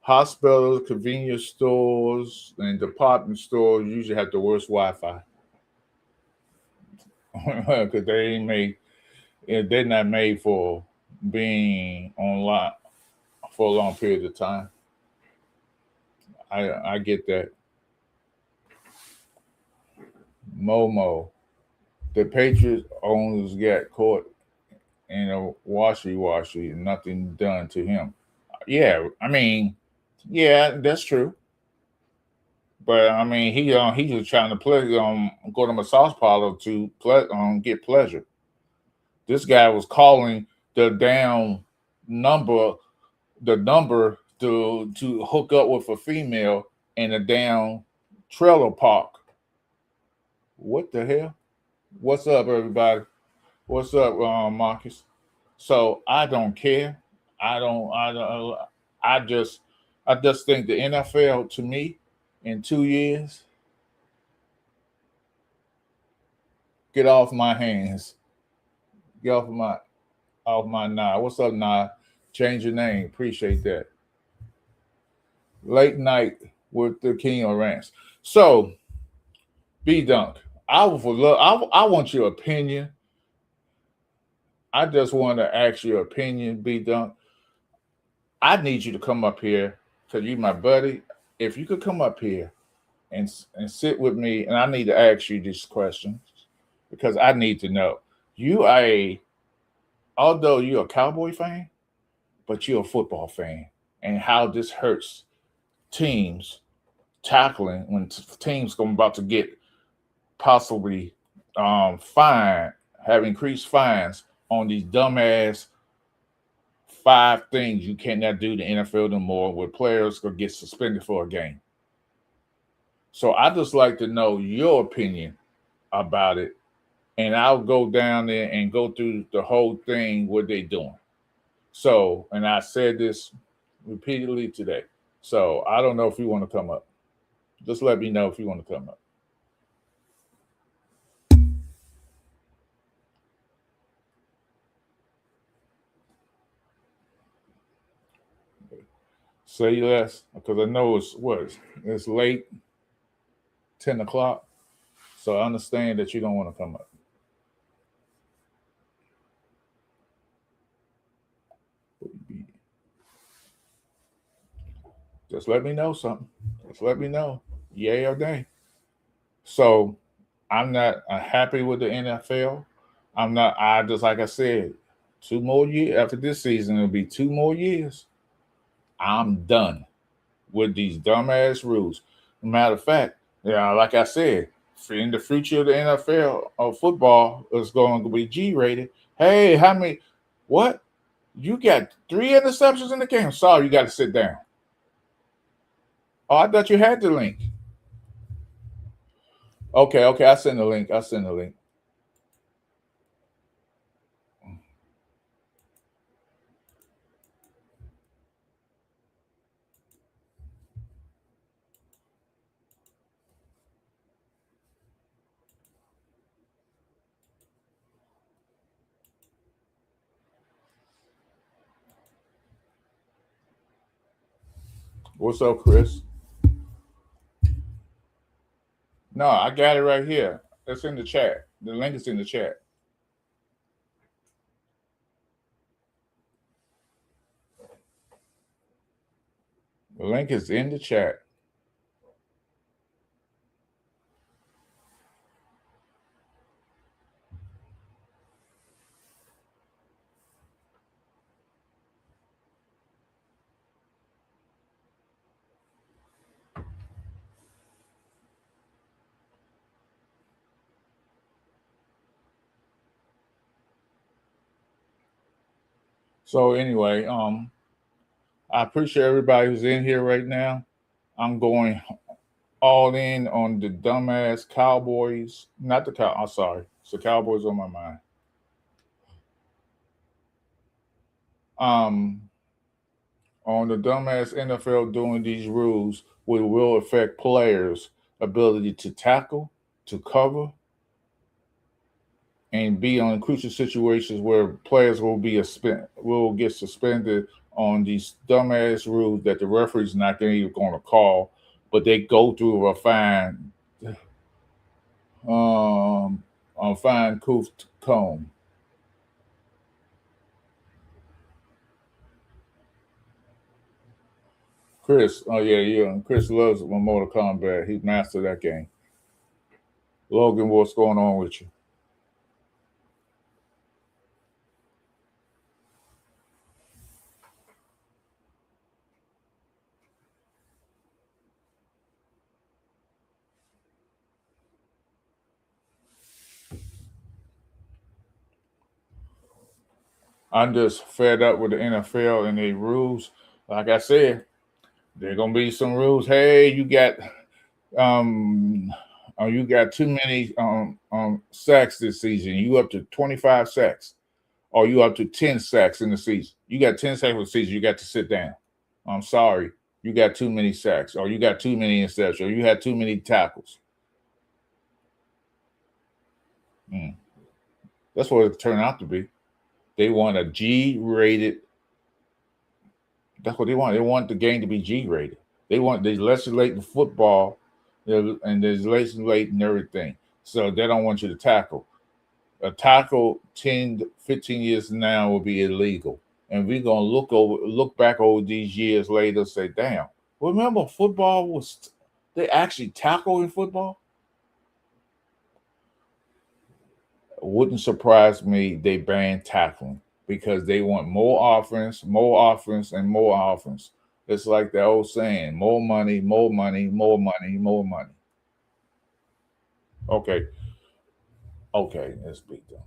Hospitals, convenience stores, and department stores usually have the worst Wi-Fi because they're not made for being online for a long period of time. I get that. Momo, the Patriots owners got caught in a washy, nothing done to him. Yeah, I mean, yeah, that's true. But I mean, he was trying to play go to massage parlor to get pleasure. This guy was calling the down number the number to hook up with a female in a damn trailer park. What the hell? What's up, everybody? What's up, Marcus? So I don't care. I don't. I just. I just think the NFL to me in 2 years, get off my hands. Get off my Nah. What's up, Nah? Change your name. Appreciate that. Late night with the King of Rants. So, B Dunk, I would love. I want your opinion. I just want to ask your opinion, B Dunk. I need you to come up here because you my buddy. If you could come up here and sit with me, and I need to ask you these questions because I need to know. You are although you're a Cowboy fan, but you're a football fan, and how this hurts teams tackling when teams are about to get possibly have increased fines on these dumbass 5 things you cannot do to NFL no more, where players could get suspended for a game. So I just like to know your opinion about it, and I'll go down there and go through the whole thing what they're doing. So, and I said this repeatedly today. So I don't know if you want to come up. Just let me know if you want to come up. Say less, because I know it's late, 10 o'clock. So I understand that you don't want to come up. Just let me know something. Just let me know, yay or nay. So I'm not happy with the NFL. I'm not. I just like I said, 2 more years after this season, it'll be 2 more years. I'm done with these dumbass rules. Matter of fact, yeah, like I said, in the future of the NFL of football is going to be G-rated. Hey, how many? What? You got 3 interceptions in the game? Sorry, you got to sit down. Oh, I thought you had the link. Okay, I send the link. What's up, Chris? No, I got it right here. It's in the chat. The link is in the chat. The link is in the chat. So anyway, I appreciate everybody who's in here right now. I'm going all in on the dumbass Cowboys. Not the Cow. I'm sorry, it's the Cowboys on my mind. On the dumbass NFL doing these rules, which will affect players' ability to tackle, to cover, and be on crucial situations where players will get suspended on these dumbass rules that the referee's not even going to call, but they go through a fine on fine tooth comb. Chris, oh yeah. Chris loves Mortal Kombat. He's mastered that game. Logan, what's going on with you? I'm just fed up with the NFL and their rules. Like I said, there gonna be some rules. Hey, um you got too many sacks this season. You up to 25 sacks, or you up to 10 sacks in the season. You got 10 sacks in the season. You got to sit down. I'm sorry, you got too many sacks, or you got too many interceptions, or you had too many tackles. That's what it turned out to be. They want a G-rated. That's what they want. They want the game to be G-rated. They legislate the football, and there's legislating everything. So they don't want you to tackle. A tackle 10, 15 years from now will be illegal. And we're gonna look back over these years later and say, damn, remember football they actually tackle in football? Wouldn't surprise me they ban tackling because they want more offense, and more offense. It's like the old saying, more money, more money, more money, more money. Okay, let's be done.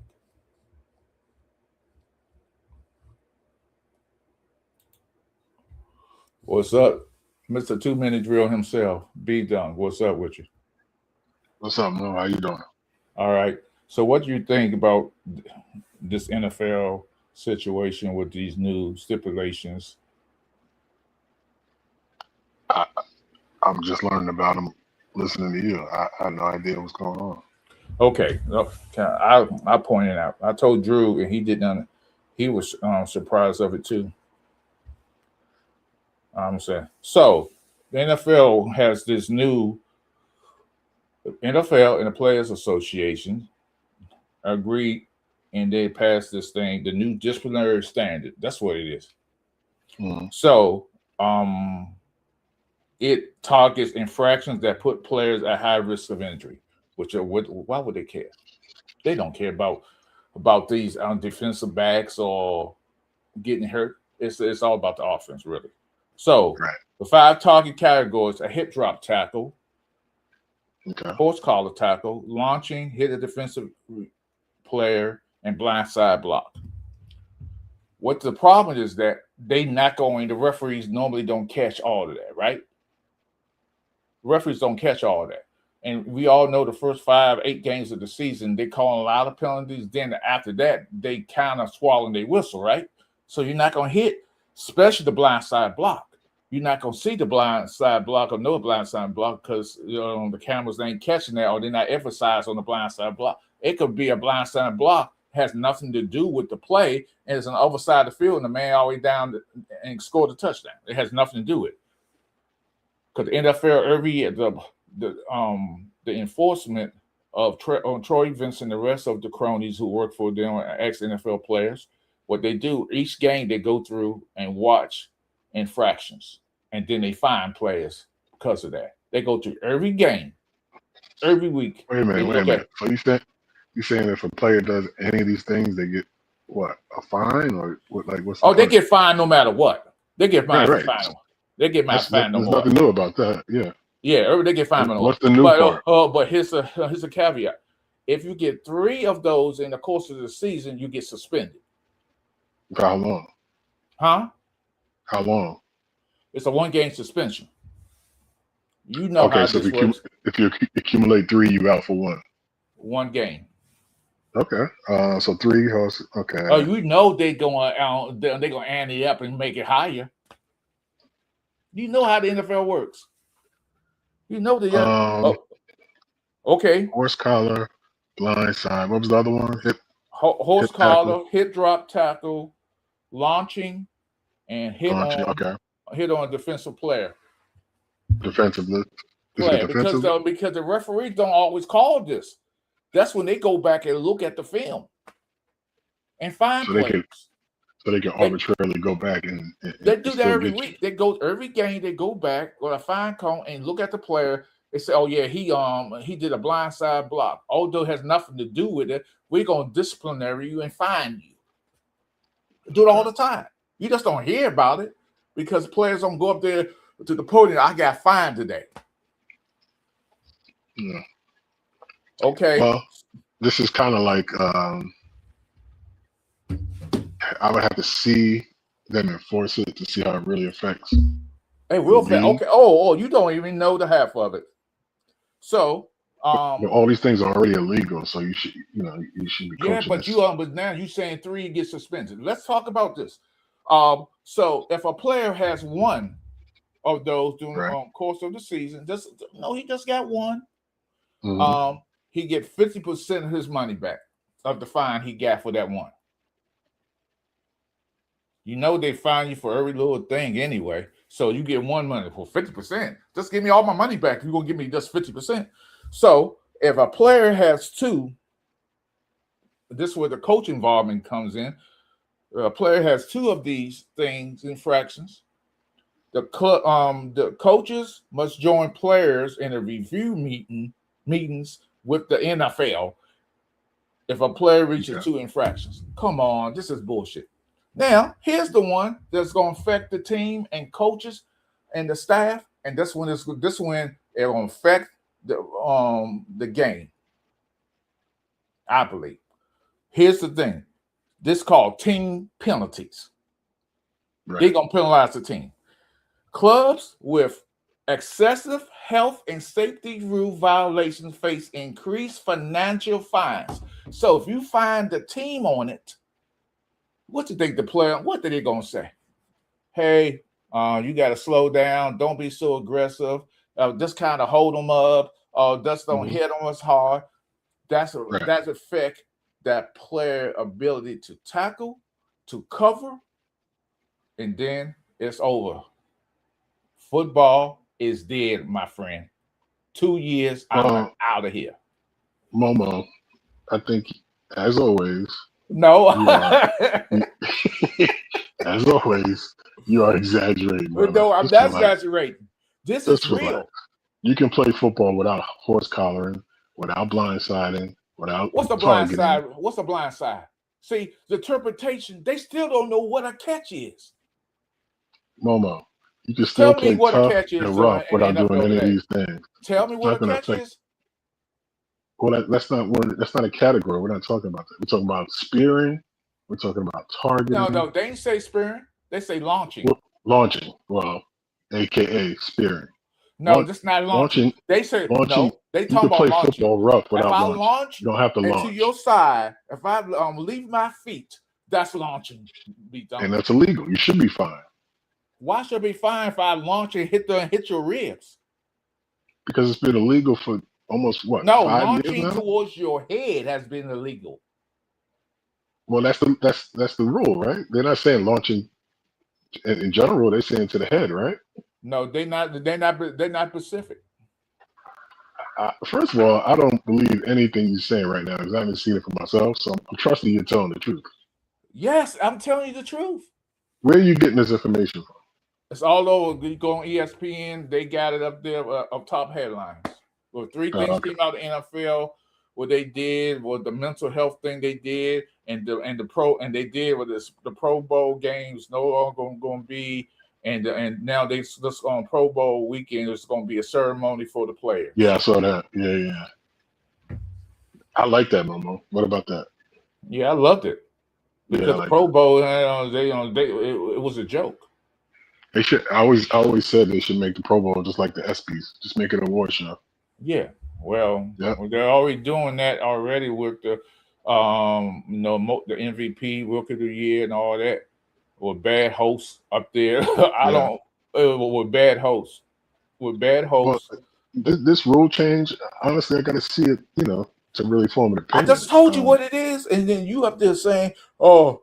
What's up, Mr. 2 Minute Drill himself? Be done. What's up with you? What's up, Mo? How you doing? All right. So what do you think about this NFL situation with these new stipulations? I'm just learning about them, listening to you. I had no idea what's going on. Okay. I pointed out. I told Drew, and he didn't. He was surprised of it too. I'm saying. So the NFL has this new NFL and the Players Association agreed, and they passed this thing, the new disciplinary standard. That's what it is. Mm-hmm. So it targets infractions that put players at high risk of injury. Why would they care? They don't care about these defensive backs or getting hurt. It's all about the offense, really. So The 5 target categories: a hip drop tackle, horse collar tackle, launching, hit a defensive player, and blindside block. What the problem is that the referees normally don't catch all of that, right? Referees don't catch all of that. And we all know the first 5, 8 games of the season, they call a lot of penalties. Then after that, they kind of swallow their whistle, right? So you're not going to hit, especially the blindside block. You're not going to see the blindside block or no blindside block because the cameras ain't catching that, or they're not emphasized on the blindside block. It could be a blindside block, has nothing to do with the play, and it's on the other side of the field, and the man all the way down and scored a touchdown. It has nothing to do with it. Because the NFL every year, the enforcement of Troy Vincent and the rest of the cronies who work for them, ex-NFL players, what they do, each game they go through and watch infractions, and then they fine players because of that. They go through every game, every week. Wait a minute. So you saying if a player does any of these things, they get what, a fine, or what? Like what's? They get fined no matter what. They get fined. Right. They get fined no more. There's nothing new about that. Yeah. Yeah, they get fined no more. What's the new part? But here's a caveat: if you get 3 of those in the course of the season, you get suspended. For how long? Huh? How long? It's a 1-game suspension. You know how so this works. If you accumulate 3, you out for 1 game. Okay. So 3 hosts. Okay. Oh, you know they're gonna ante up and make it higher. You know how the NFL works. You know the okay. Horse collar, blindside. What was the other one? Horse collar, hip drop tackle, launching, and hit on a defensive player. Defensively. Because the referees don't always call this. That's when they go back and look at the film and find players. So they can arbitrarily go back and they do that every week. They go every game. They go back with a fine cone and look at the player. They say, "Oh yeah, he did a blindside block. Although it has nothing to do with it, we're gonna disciplinary you and fine you." Do it all the time. You just don't hear about it because players don't go up there to the podium. I got fined today. Yeah. Okay. Well, this is kind of like I would have to see them enforce it to see how it really affects. It will affect. Okay. Oh, you don't even know the half of it. So, all these things are already illegal, so you should be coaching. Yeah, but now you're saying 3 get suspended. Let's talk about this. So if a player has one of those during the course of the season, he just got one. Mm-hmm. He get 50% of his money back of the fine he got for that one. They fine you for every little thing anyway. So you get one money for 50%. Just give me all my money back. You're gonna give me just 50%. So if a player has 2, this is where the coach involvement comes in. A player has 2 of these infractions. The coaches must join players in a review meetings with the NFL if a player reaches 2 infractions. Come on, this is bullshit. Now, here's the one that's going to affect the team and coaches and the staff, and this one it's going to affect the game, I believe. Here's the thing. This is called team penalties. Right. They're going to penalize the team. Clubs with excessive health and safety rule violations face increased financial fines. So if you find the team on it, what do you think what are they going to say? Hey, you got to slow down. Don't be so aggressive. Just kind of hold them up. Just don't hit them as hard. That's affect that player ability to tackle, to cover, and then it's over. Football is dead, my friend. 2 years, I'm out of here. Momo, I think, as always, no. As always, you are exaggerating. Brother. No, I'm not exaggerating. This is real. Relax. You can play football without horse collaring, without blindsiding, without. What's the blind side? What's the blind side? See, the interpretation, they still don't know what a catch is. Momo, you can still play what tough a catch is and rough without doing any of these things. Tell me what a catch is. Well, that's not a category. We're not talking about that. We're talking about spearing. We're talking about targeting. No, they ain't say spearing. They say launching. Well, launching. Well, AKA spearing. No, that's not launching. They say launching. No. They talk about play launching. Football rough without if I launching. launch, you don't have to launch to your side. If I leave my feet, that's launching. And that's illegal. You should be fined. Why should I be fined if I launch and hit your ribs? Because it's been illegal for almost what? No, 5 launching years now? towards your head has been illegal. Well, that's the rule, right? They're not saying launching in general. They're saying to the head, right? No, they're not specific. First of all, I don't believe anything you're saying right now because I haven't seen it for myself. So I'm trusting you're telling the truth. Yes, I'm telling you the truth. Where are you getting this information from? It's all over. You go on ESPN. They got it up there up top headlines. Well, 3 things came out of the NFL. What they did was the mental health thing they did, and they did with the Pro Bowl games no longer going to be, and now they just on Pro Bowl weekend. It's going to be a ceremony for the players. Yeah, I saw that. Yeah. I like that, Momo. What about that? Yeah, I loved it because the Pro Bowl, it was a joke. They should. I always said they should make the Pro Bowl just like the ESPYs. Just make it an award show. Yeah. Well, they're already doing that already with the the MVP, Rookie of the Year, and all that. With bad hosts up there, with bad hosts. Well, this rule change, honestly, I got to see it, to really form an opinion. I just told you what it is, and then you up there saying, "Oh,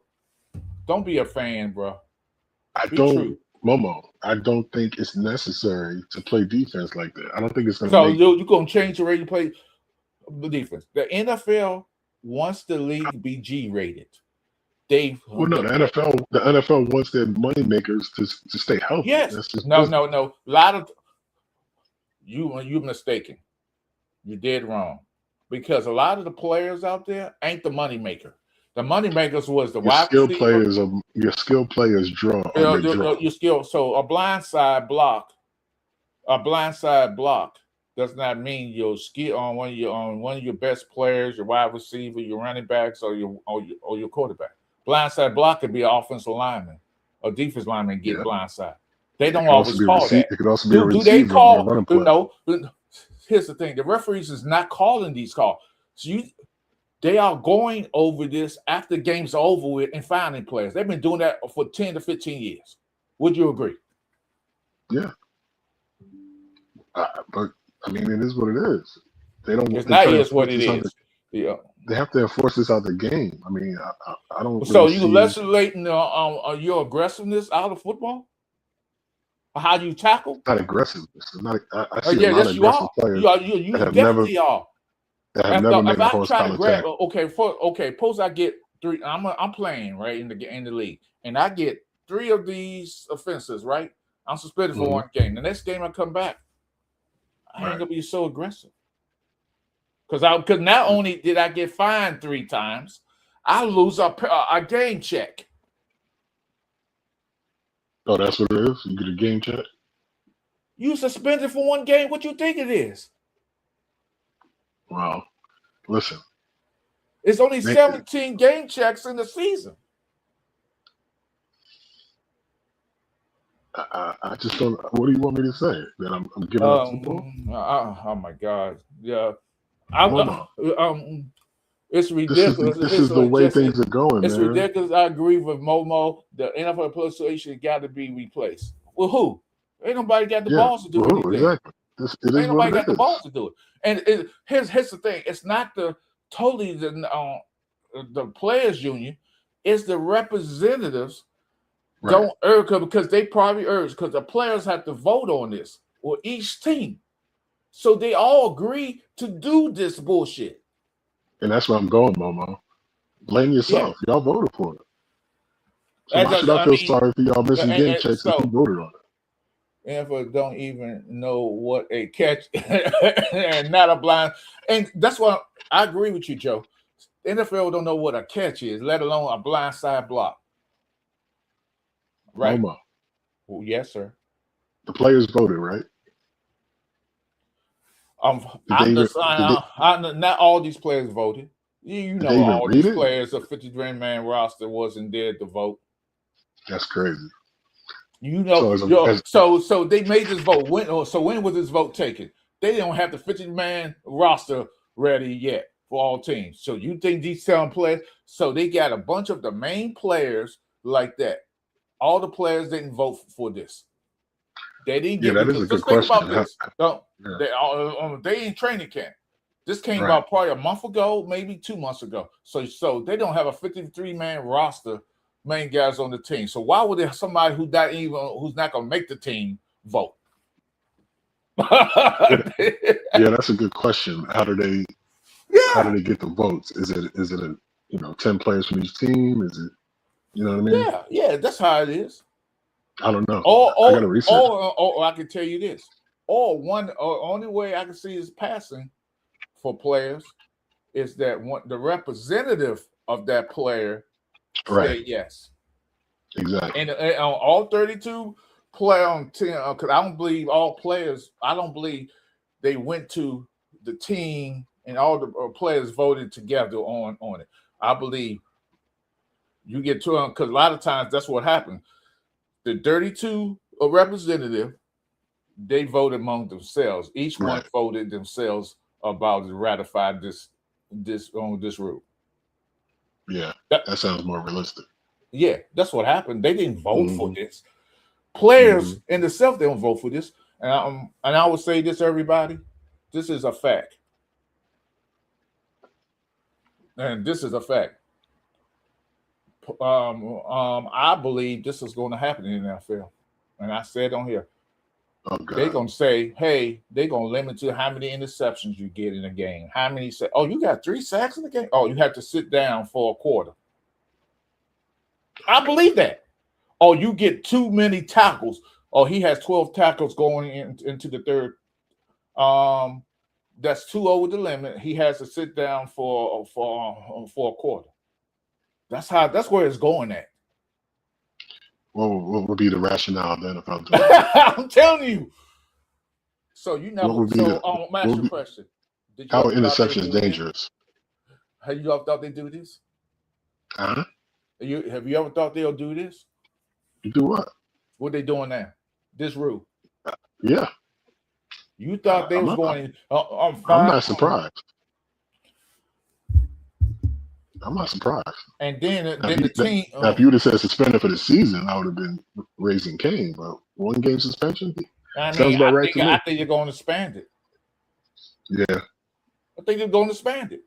don't be a fan, bro." Momo, I don't think it's necessary to play defense like that. I don't think it's going to. So you're going to change the way you play the defense. The NFL wants the league to be G-rated. The NFL wants their money makers to stay healthy. Yes. No. A lot of you're mistaken. You're dead wrong. Because a lot of the players out there ain't the money maker. The money makers was the wide receiver. Your skill players draw. Your skill. So a blindside block does not mean your skill on one of your best players, your wide receiver, your running backs, or your quarterback. Blindside block could be an offensive lineman or defensive lineman get blindside. They don't could also always be a call receiver. that. It could also be a Do they receiver call? or a running play. No. Here's the thing: the referees is not calling these calls. So they are going over this after games are over with and finding players. They've been doing that for 10 to 15 years. Would you agree? Yeah. But I mean, it is what it is. They don't. It's they not try to is what enforce it this is. Yeah. They have to enforce this out the game. I mean, I don't. So really you see- legislating your aggressiveness out of football? How you tackle? not aggressiveness. It's not. I Oh, see yeah, a lot of yes, you aggressive are. players You that have definitely are. that have never made If a I horse try to collar grab, tackle. suppose I get 3. I'm playing right in the league, and I get 3 of these offenses. Right, I'm suspended for Mhm. 1 game. The next game I come back, I ain't Right. gonna be so aggressive. Because not only did I get fined 3 times, I lose a game check. Oh, that's what it is. You get a game check. You suspended for 1 game. What you think it is? Wow. Listen, It's only Make- 17 game checks in the season. I just don't. What do you want me to say? That I'm giving up football? Oh my God! Yeah, Mama. it's ridiculous. This is the way things are going, It's man. ridiculous. I agree with Momo. The NFL Association got to be replaced. Well, who? Ain't nobody got the balls to do Well, anything. exactly. It Ain't is nobody what got it the is. balls to do it. And here's the thing: it's not the players' union; it's the representatives. Right. Don't urge because they probably urge because the players have to vote on this or each team, so they all agree to do this bullshit. And that's where I'm going, Momo. Blame yourself. Y'all voted for it. So why should I feel sorry for y'all missing game checks if you voted on it? NFL don't even know what a catch and not a blind. And that's why I agree with you, Joe. NFL don't know what a catch is, let alone a blind side block. Right. Momo, Well, yes, sir. the players voted, right? Not all these players voted. You Did know, they even all read these it? players, a 50-man roster wasn't there to vote. That's crazy. You know, So so they made this vote. When was this vote taken? They don't have the 50-man roster ready yet for all teams. So you think these 7 players? So they got a bunch of the main players like that. All the players didn't vote for this. They didn't get. that is a good question. Think about this. They in training camp. This came out probably a month ago, maybe 2 months ago. So they don't have a 53-man roster, main guys on the team. So why would somebody who's not going to make the team vote? Yeah, that's a good question. How do they get the votes? Is it a 10 players from each team? Is it you know what I mean? Yeah, that's how it is. I don't know. I gotta research. Or I can tell you this. Only way I can see is passing for players is that the representative of that player say yes. Exactly. And on all 32 player on 10, because I don't believe all players. I don't believe they went to the team and all the players voted together on it. I believe you get to them because a lot of times that's what happened. The 32 representative, they voted among themselves. Each one voted themselves about to ratify this rule. Yeah, that sounds more realistic. Yeah, that's what happened. They didn't vote for this. Players in themselves, they don't vote for this. And I would say this, everybody, this is a fact. And this is a fact. I believe this is going to happen in the NFL. And I said on here, they're going to say, hey, they're going to limit to how many interceptions you get in a game. How many you got 3 sacks in the game? Oh, you have to sit down for a quarter. I believe that. Oh, you get too many tackles. Oh, he has 12 tackles going into the third. That's 2 over the limit. He has to sit down for a quarter. That's where it's going at. What would be the rationale then if I'm doing I'm telling you. So you know. Ask you a question. How interception is dangerous? Have you all thought they do this? Huh? Have you ever thought they'll do this? Do what? What they doing now? This rule. Yeah. You thought they was going. I'm not surprised. I'm not surprised. And then the team. Now, if you would have said suspended for the season, I would have been raising Cain. But 1 game suspension sounds about right to me. I think they're going to expand it. Yeah. I think they're going to expand it.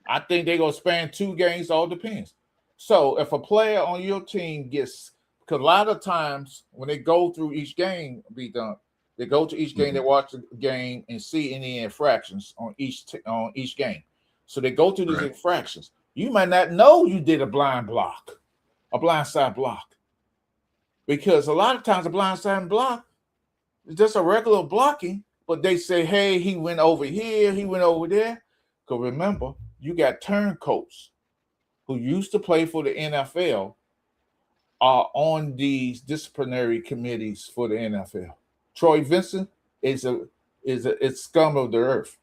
I think they're going to expand 2 games. All depends. So if a player on your team gets, because a lot of times when they go through each game, they go to each game, they watch the game and see any infractions on each game. So they go through these infractions. You might not know you did a blindside block, because a lot of times a blindside block is just a regular blocking, but they say, hey, he went over here, he went over there. Because remember, you got turncoats who used to play for the NFL are on these disciplinary committees for the NFL. Troy Vincent is scum of the earth.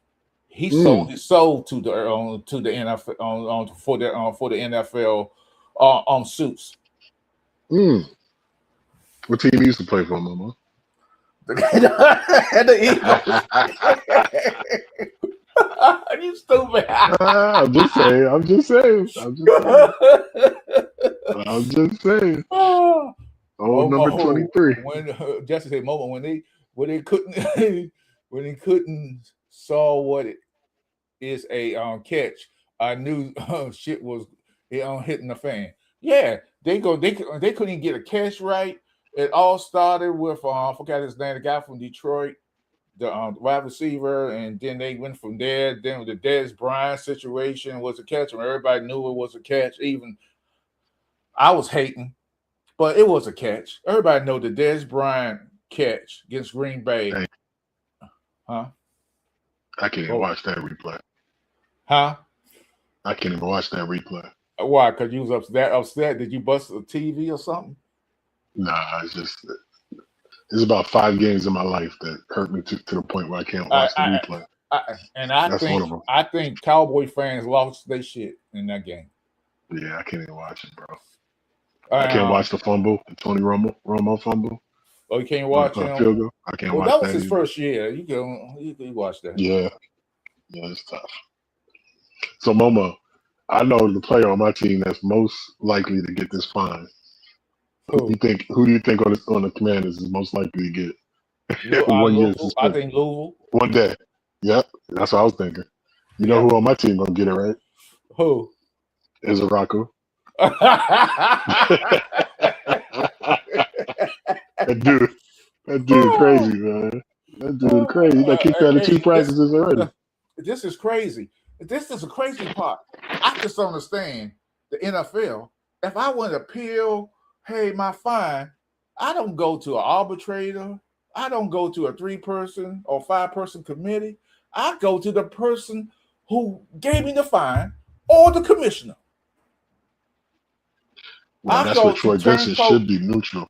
He sold his soul to the NFL for the NFL on suits. What team he used to play for, Mama? The Eagles. You stupid. I'm just saying. Oh, number 23. When Jesse said, "Moment when they couldn't saw what it is a catch, I knew shit was hitting the fan." Yeah, they couldn't even get a catch right. It all started with I forgot his name, the guy from Detroit, the wide receiver, and then they went from there. Then the Dez Bryant situation was a catch, and everybody knew it was a catch. Even I was hating, but it was a catch. Everybody know the Dez Bryant catch against Green Bay. Hey. Huh? I can't even watch that replay. Huh? I can't even watch that replay. Why? Because you was upset. Did you bust a TV or something? Nah, it's about 5 games in my life that hurt me to the point where I can't watch the replay. I think Cowboy fans lost their shit in that game. Yeah, I can't even watch it, bro. I can't watch the fumble, the Tony Romo fumble. Oh, you can't watch him? Field goal. I can't watch that was that his either. first year. You can watch that. Yeah, it's tough. So, Momo, I know the player on my team that's most likely to get this fine. Who do you think on the Commanders is most likely to get 1 year suspension? I think Louisville. 1 day. Yep, that's what I was thinking. You know who on my team gonna get it, right? Who? Is Rocco. That dude crazy, man. That dude crazy. They kicked out of 2 practices already. This is crazy. This is a crazy part. I just don't understand the NFL. If I want to appeal, hey, my fine, I don't go to an arbitrator. I don't go to a 3-person or 5-person committee. I go to the person who gave me the fine or the commissioner. Well, that's what Troy Vincent should be neutral.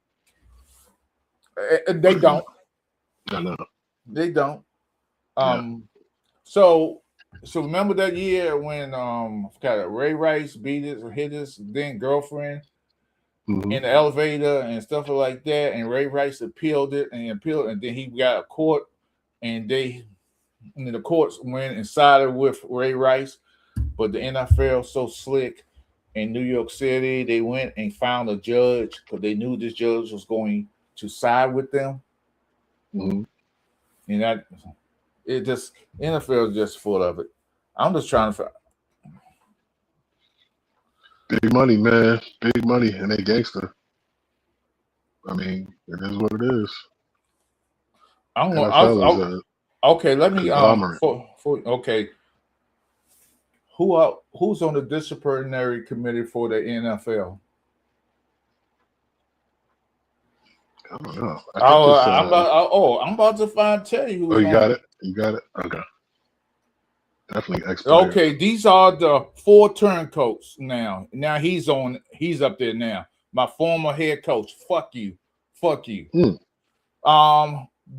They don't. No. They don't. So remember that year when Ray Rice hit his then girlfriend in the elevator and stuff like that, and Ray Rice appealed it, and then he got a court, and the courts went and sided with Ray Rice, but the NFL so slick. In New York City, they went and found a judge because they knew this judge was going to side with them. And NFL is just full of it. I'm just trying to. Big money, man. Big money, and they gangster. I mean, it is what it is. Okay, let me. Okay. Who's on the disciplinary committee for the NFL? I don't know. I'm about to tell you. You got it. You got it. Okay. Definitely expert. Okay, these are the 4 turncoats now. Now he's up there now. My former head coach. Fuck you.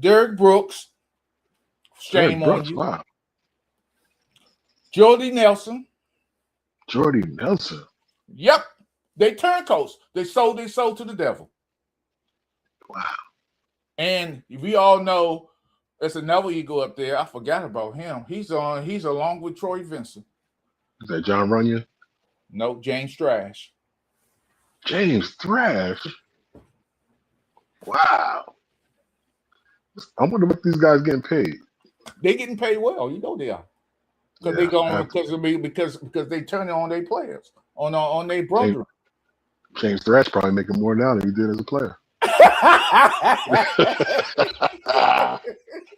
Derek Brooks. Shame on you. Wow. Jordy Nelson. Jordy Nelson. Yep. They turncoats. They sold to the devil. Wow. And we all know there's another ego up there. I forgot about him. He's along with Troy Vincent. Is that John Runyon? No, James Thrash. James Thrash. Wow. I wonder what these guys getting paid. They getting paid well. You know they are. Because they because they turn on their players on their brother. James Thrash probably making more now than he did as a player.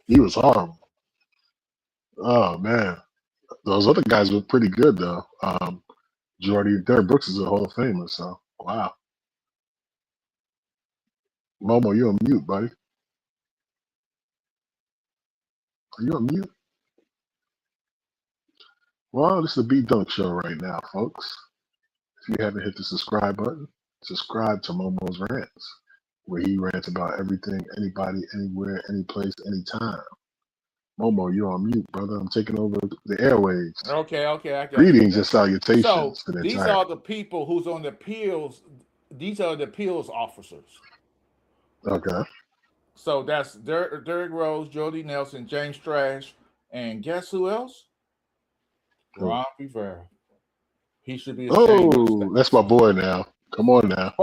He was horrible. Oh man, those other guys were pretty good though. Derek Brooks is a Hall of Famer, so wow. Momo, you're on mute, buddy. Are you on mute? Well, this is a Beat Dunk show right now, folks. If you haven't hit the subscribe button, subscribe to Momo's Rants, where he rants about everything, anybody, anywhere, any place, anytime. Momo, you're on mute, brother. I'm taking over the airwaves. Okay. I got Greetings and salutations. So to the these entire... are the people who's on the appeals. These are the appeals officers. Okay. So that's Derrick Rose, Jody Nelson, James Thrash, and guess who else? Ron Rivera. He should be. That's my boy now. Come on now.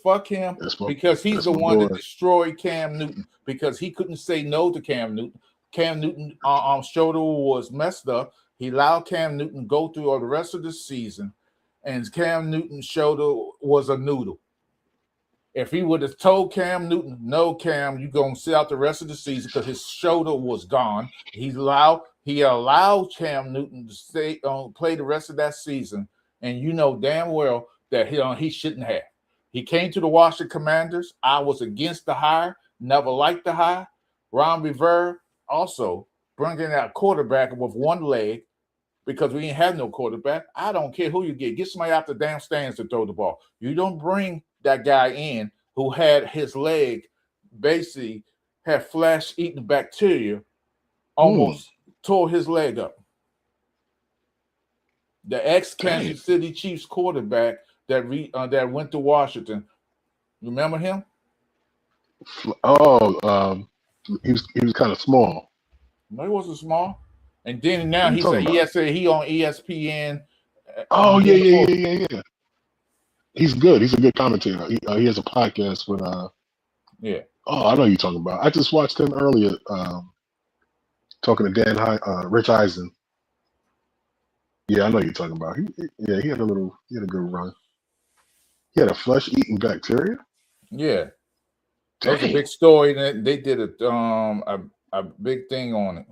Fuck him because he's the one that destroyed Cam Newton because he couldn't say no to Cam Newton. Cam Newton shoulder was messed up. He allowed Cam Newton go through all the rest of the season, and Cam Newton's shoulder was a noodle. If he would have told Cam Newton, no, Cam, you're going to sit out the rest of the season because his shoulder was gone. He allowed Cam Newton to play the rest of that season, and you know damn well that he shouldn't have. He came to the Washington Commanders. I was against the hire, never liked the hire. Ron Rivera also bringing out a quarterback with one leg because we didn't have no quarterback. I don't care who you get somebody out the damn stands to throw the ball. You don't bring that guy in who had his leg basically had flesh-eating bacteria, almost tore his leg up. The ex-Kansas City Chiefs quarterback that went to Washington. You remember him? He was kind of small. No, he wasn't small. And then now he on ESPN. Oh yeah. He's good. He's a good commentator. He has a podcast with yeah. Oh, I know who you're talking about. I just watched him earlier talking to Rich Eisen. Yeah, I know who you're talking about. He had a good run. He had a flesh-eating bacteria. Yeah, that was a big story. They did a big thing on it.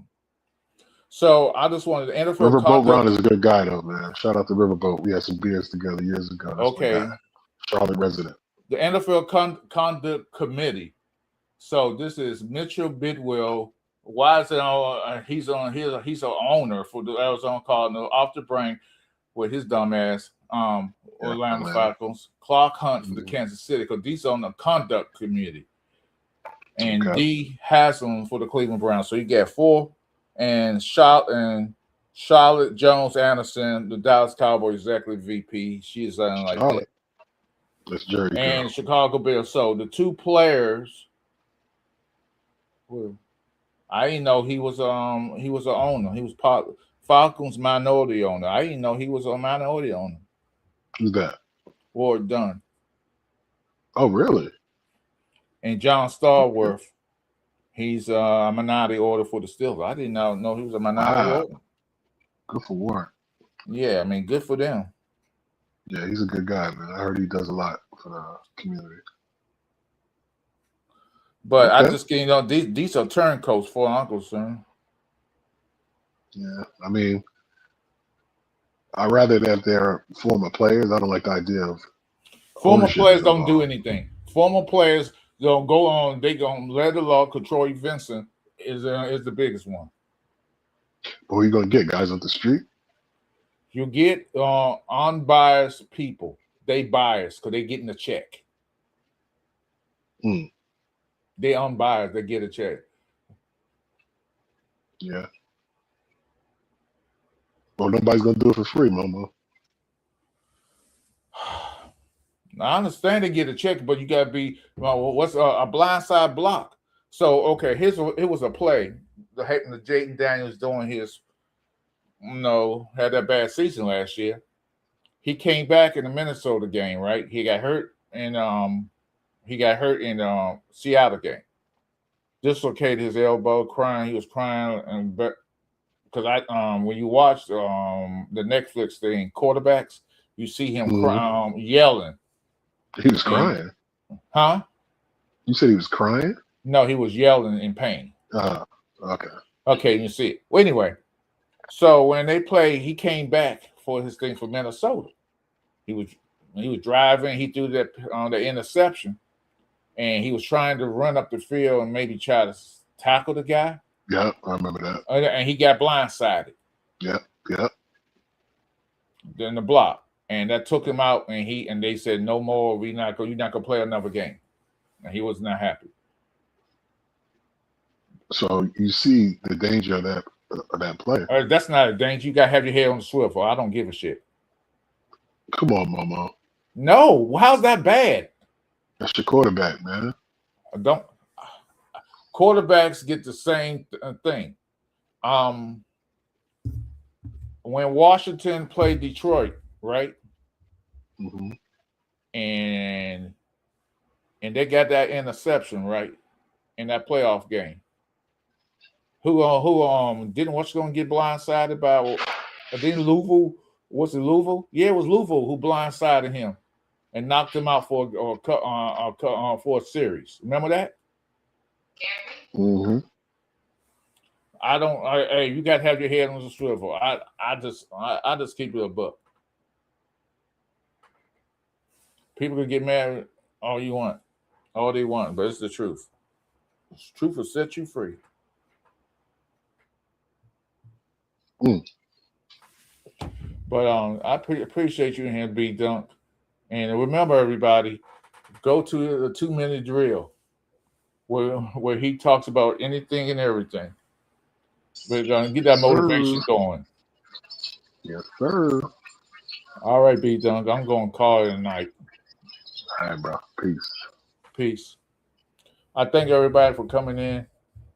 So I just wanted to NFL. Riverboat Ron is a good guy, though, man. Shout out to Riverboat. We had some beers together years ago. Okay, Charlotte resident. The NFL Conduct Committee. So this is Mitchell Bidwell. Why is it? He's an owner for the Arizona Cardinals. Off the brain with his dumb ass. Orlando Falcons. Clark Hunt for the Kansas City because these are on the Conduct Committee. And D Haslam for the Cleveland Browns. So you get 4. And Charlotte Jones Anderson, the Dallas Cowboys executive VP. She is like that. That's Jerry. And Chicago Bears. So the 2 players. Well, I didn't know he was an owner. He was part Falcons minority owner. I didn't know he was a minority owner. Who's that? Ward Dunn. Oh, really? And John Starworth. He's a minority order for the Steelers. I didn't know he was a minority order. Good for Warren. Yeah, I mean, good for them. Yeah, he's a good guy, man. I heard he does a lot for the community. But I just, these are turncoats for Uncle Son. Yeah, I mean, I'd rather that they're former players. I don't like the idea of former players don't do anything. Former players don't go on. They gonna let the law. Troy Vincent is the biggest one. Who are you gonna get? Guys on the street? You get unbiased people. They biased because they getting a check. They unbiased. They get a check. Yeah. Well, nobody's gonna do it for free, Momo. I understand they get a check, but you got to be what's a blindside block. So okay, it was a play. The Jaden Daniels doing his, had that bad season last year. He came back in the Minnesota game, right? He got hurt in Seattle game. Dislocated his elbow, crying. He was crying, and because when you watch the Netflix thing, quarterbacks, you see him yelling. He was crying. Huh? You said he was crying? No, he was yelling in pain. Okay. Okay, you see it. Well, anyway, so when they played, he came back for his thing for Minnesota. He was driving. He threw that the interception, and he was trying to run up the field and maybe try to tackle the guy. Yeah, I remember that. And he got blindsided. Yeah. In the block. And that took him out, and they said, no more, you're not gonna play another game. And he was not happy. So you see the danger of that player. That's not a danger. You gotta have your head on the swivel. I don't give a shit. Come on, Momo. No, how's that bad? That's your quarterback, man. Quarterbacks get the same thing. When Washington played Detroit, right? Mm-hmm. And they got that interception, right? In that playoff game. Who didn't what's going to get blindsided by? Didn't Louisville? Was it Louisville? Yeah, it was Louisville who blindsided him and knocked him out for a series. Remember that? Mm-hmm. Hey, you got to have your head on the swivel. I just keep it a buck. People can get mad all they want, but it's the truth. The truth will set you free. But I appreciate you in here, B Dunk. And remember, everybody, go to the 2-minute drill where he talks about anything and everything. We're gonna get that motivation going. Yes, sir. All right, B Dunk. I'm gonna call it a night. All right, bro. Peace. I thank everybody for coming in.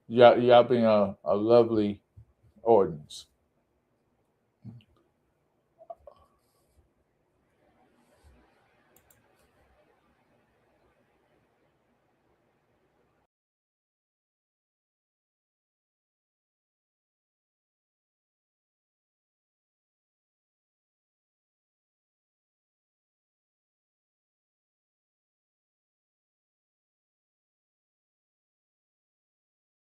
Y'all being a lovely audience.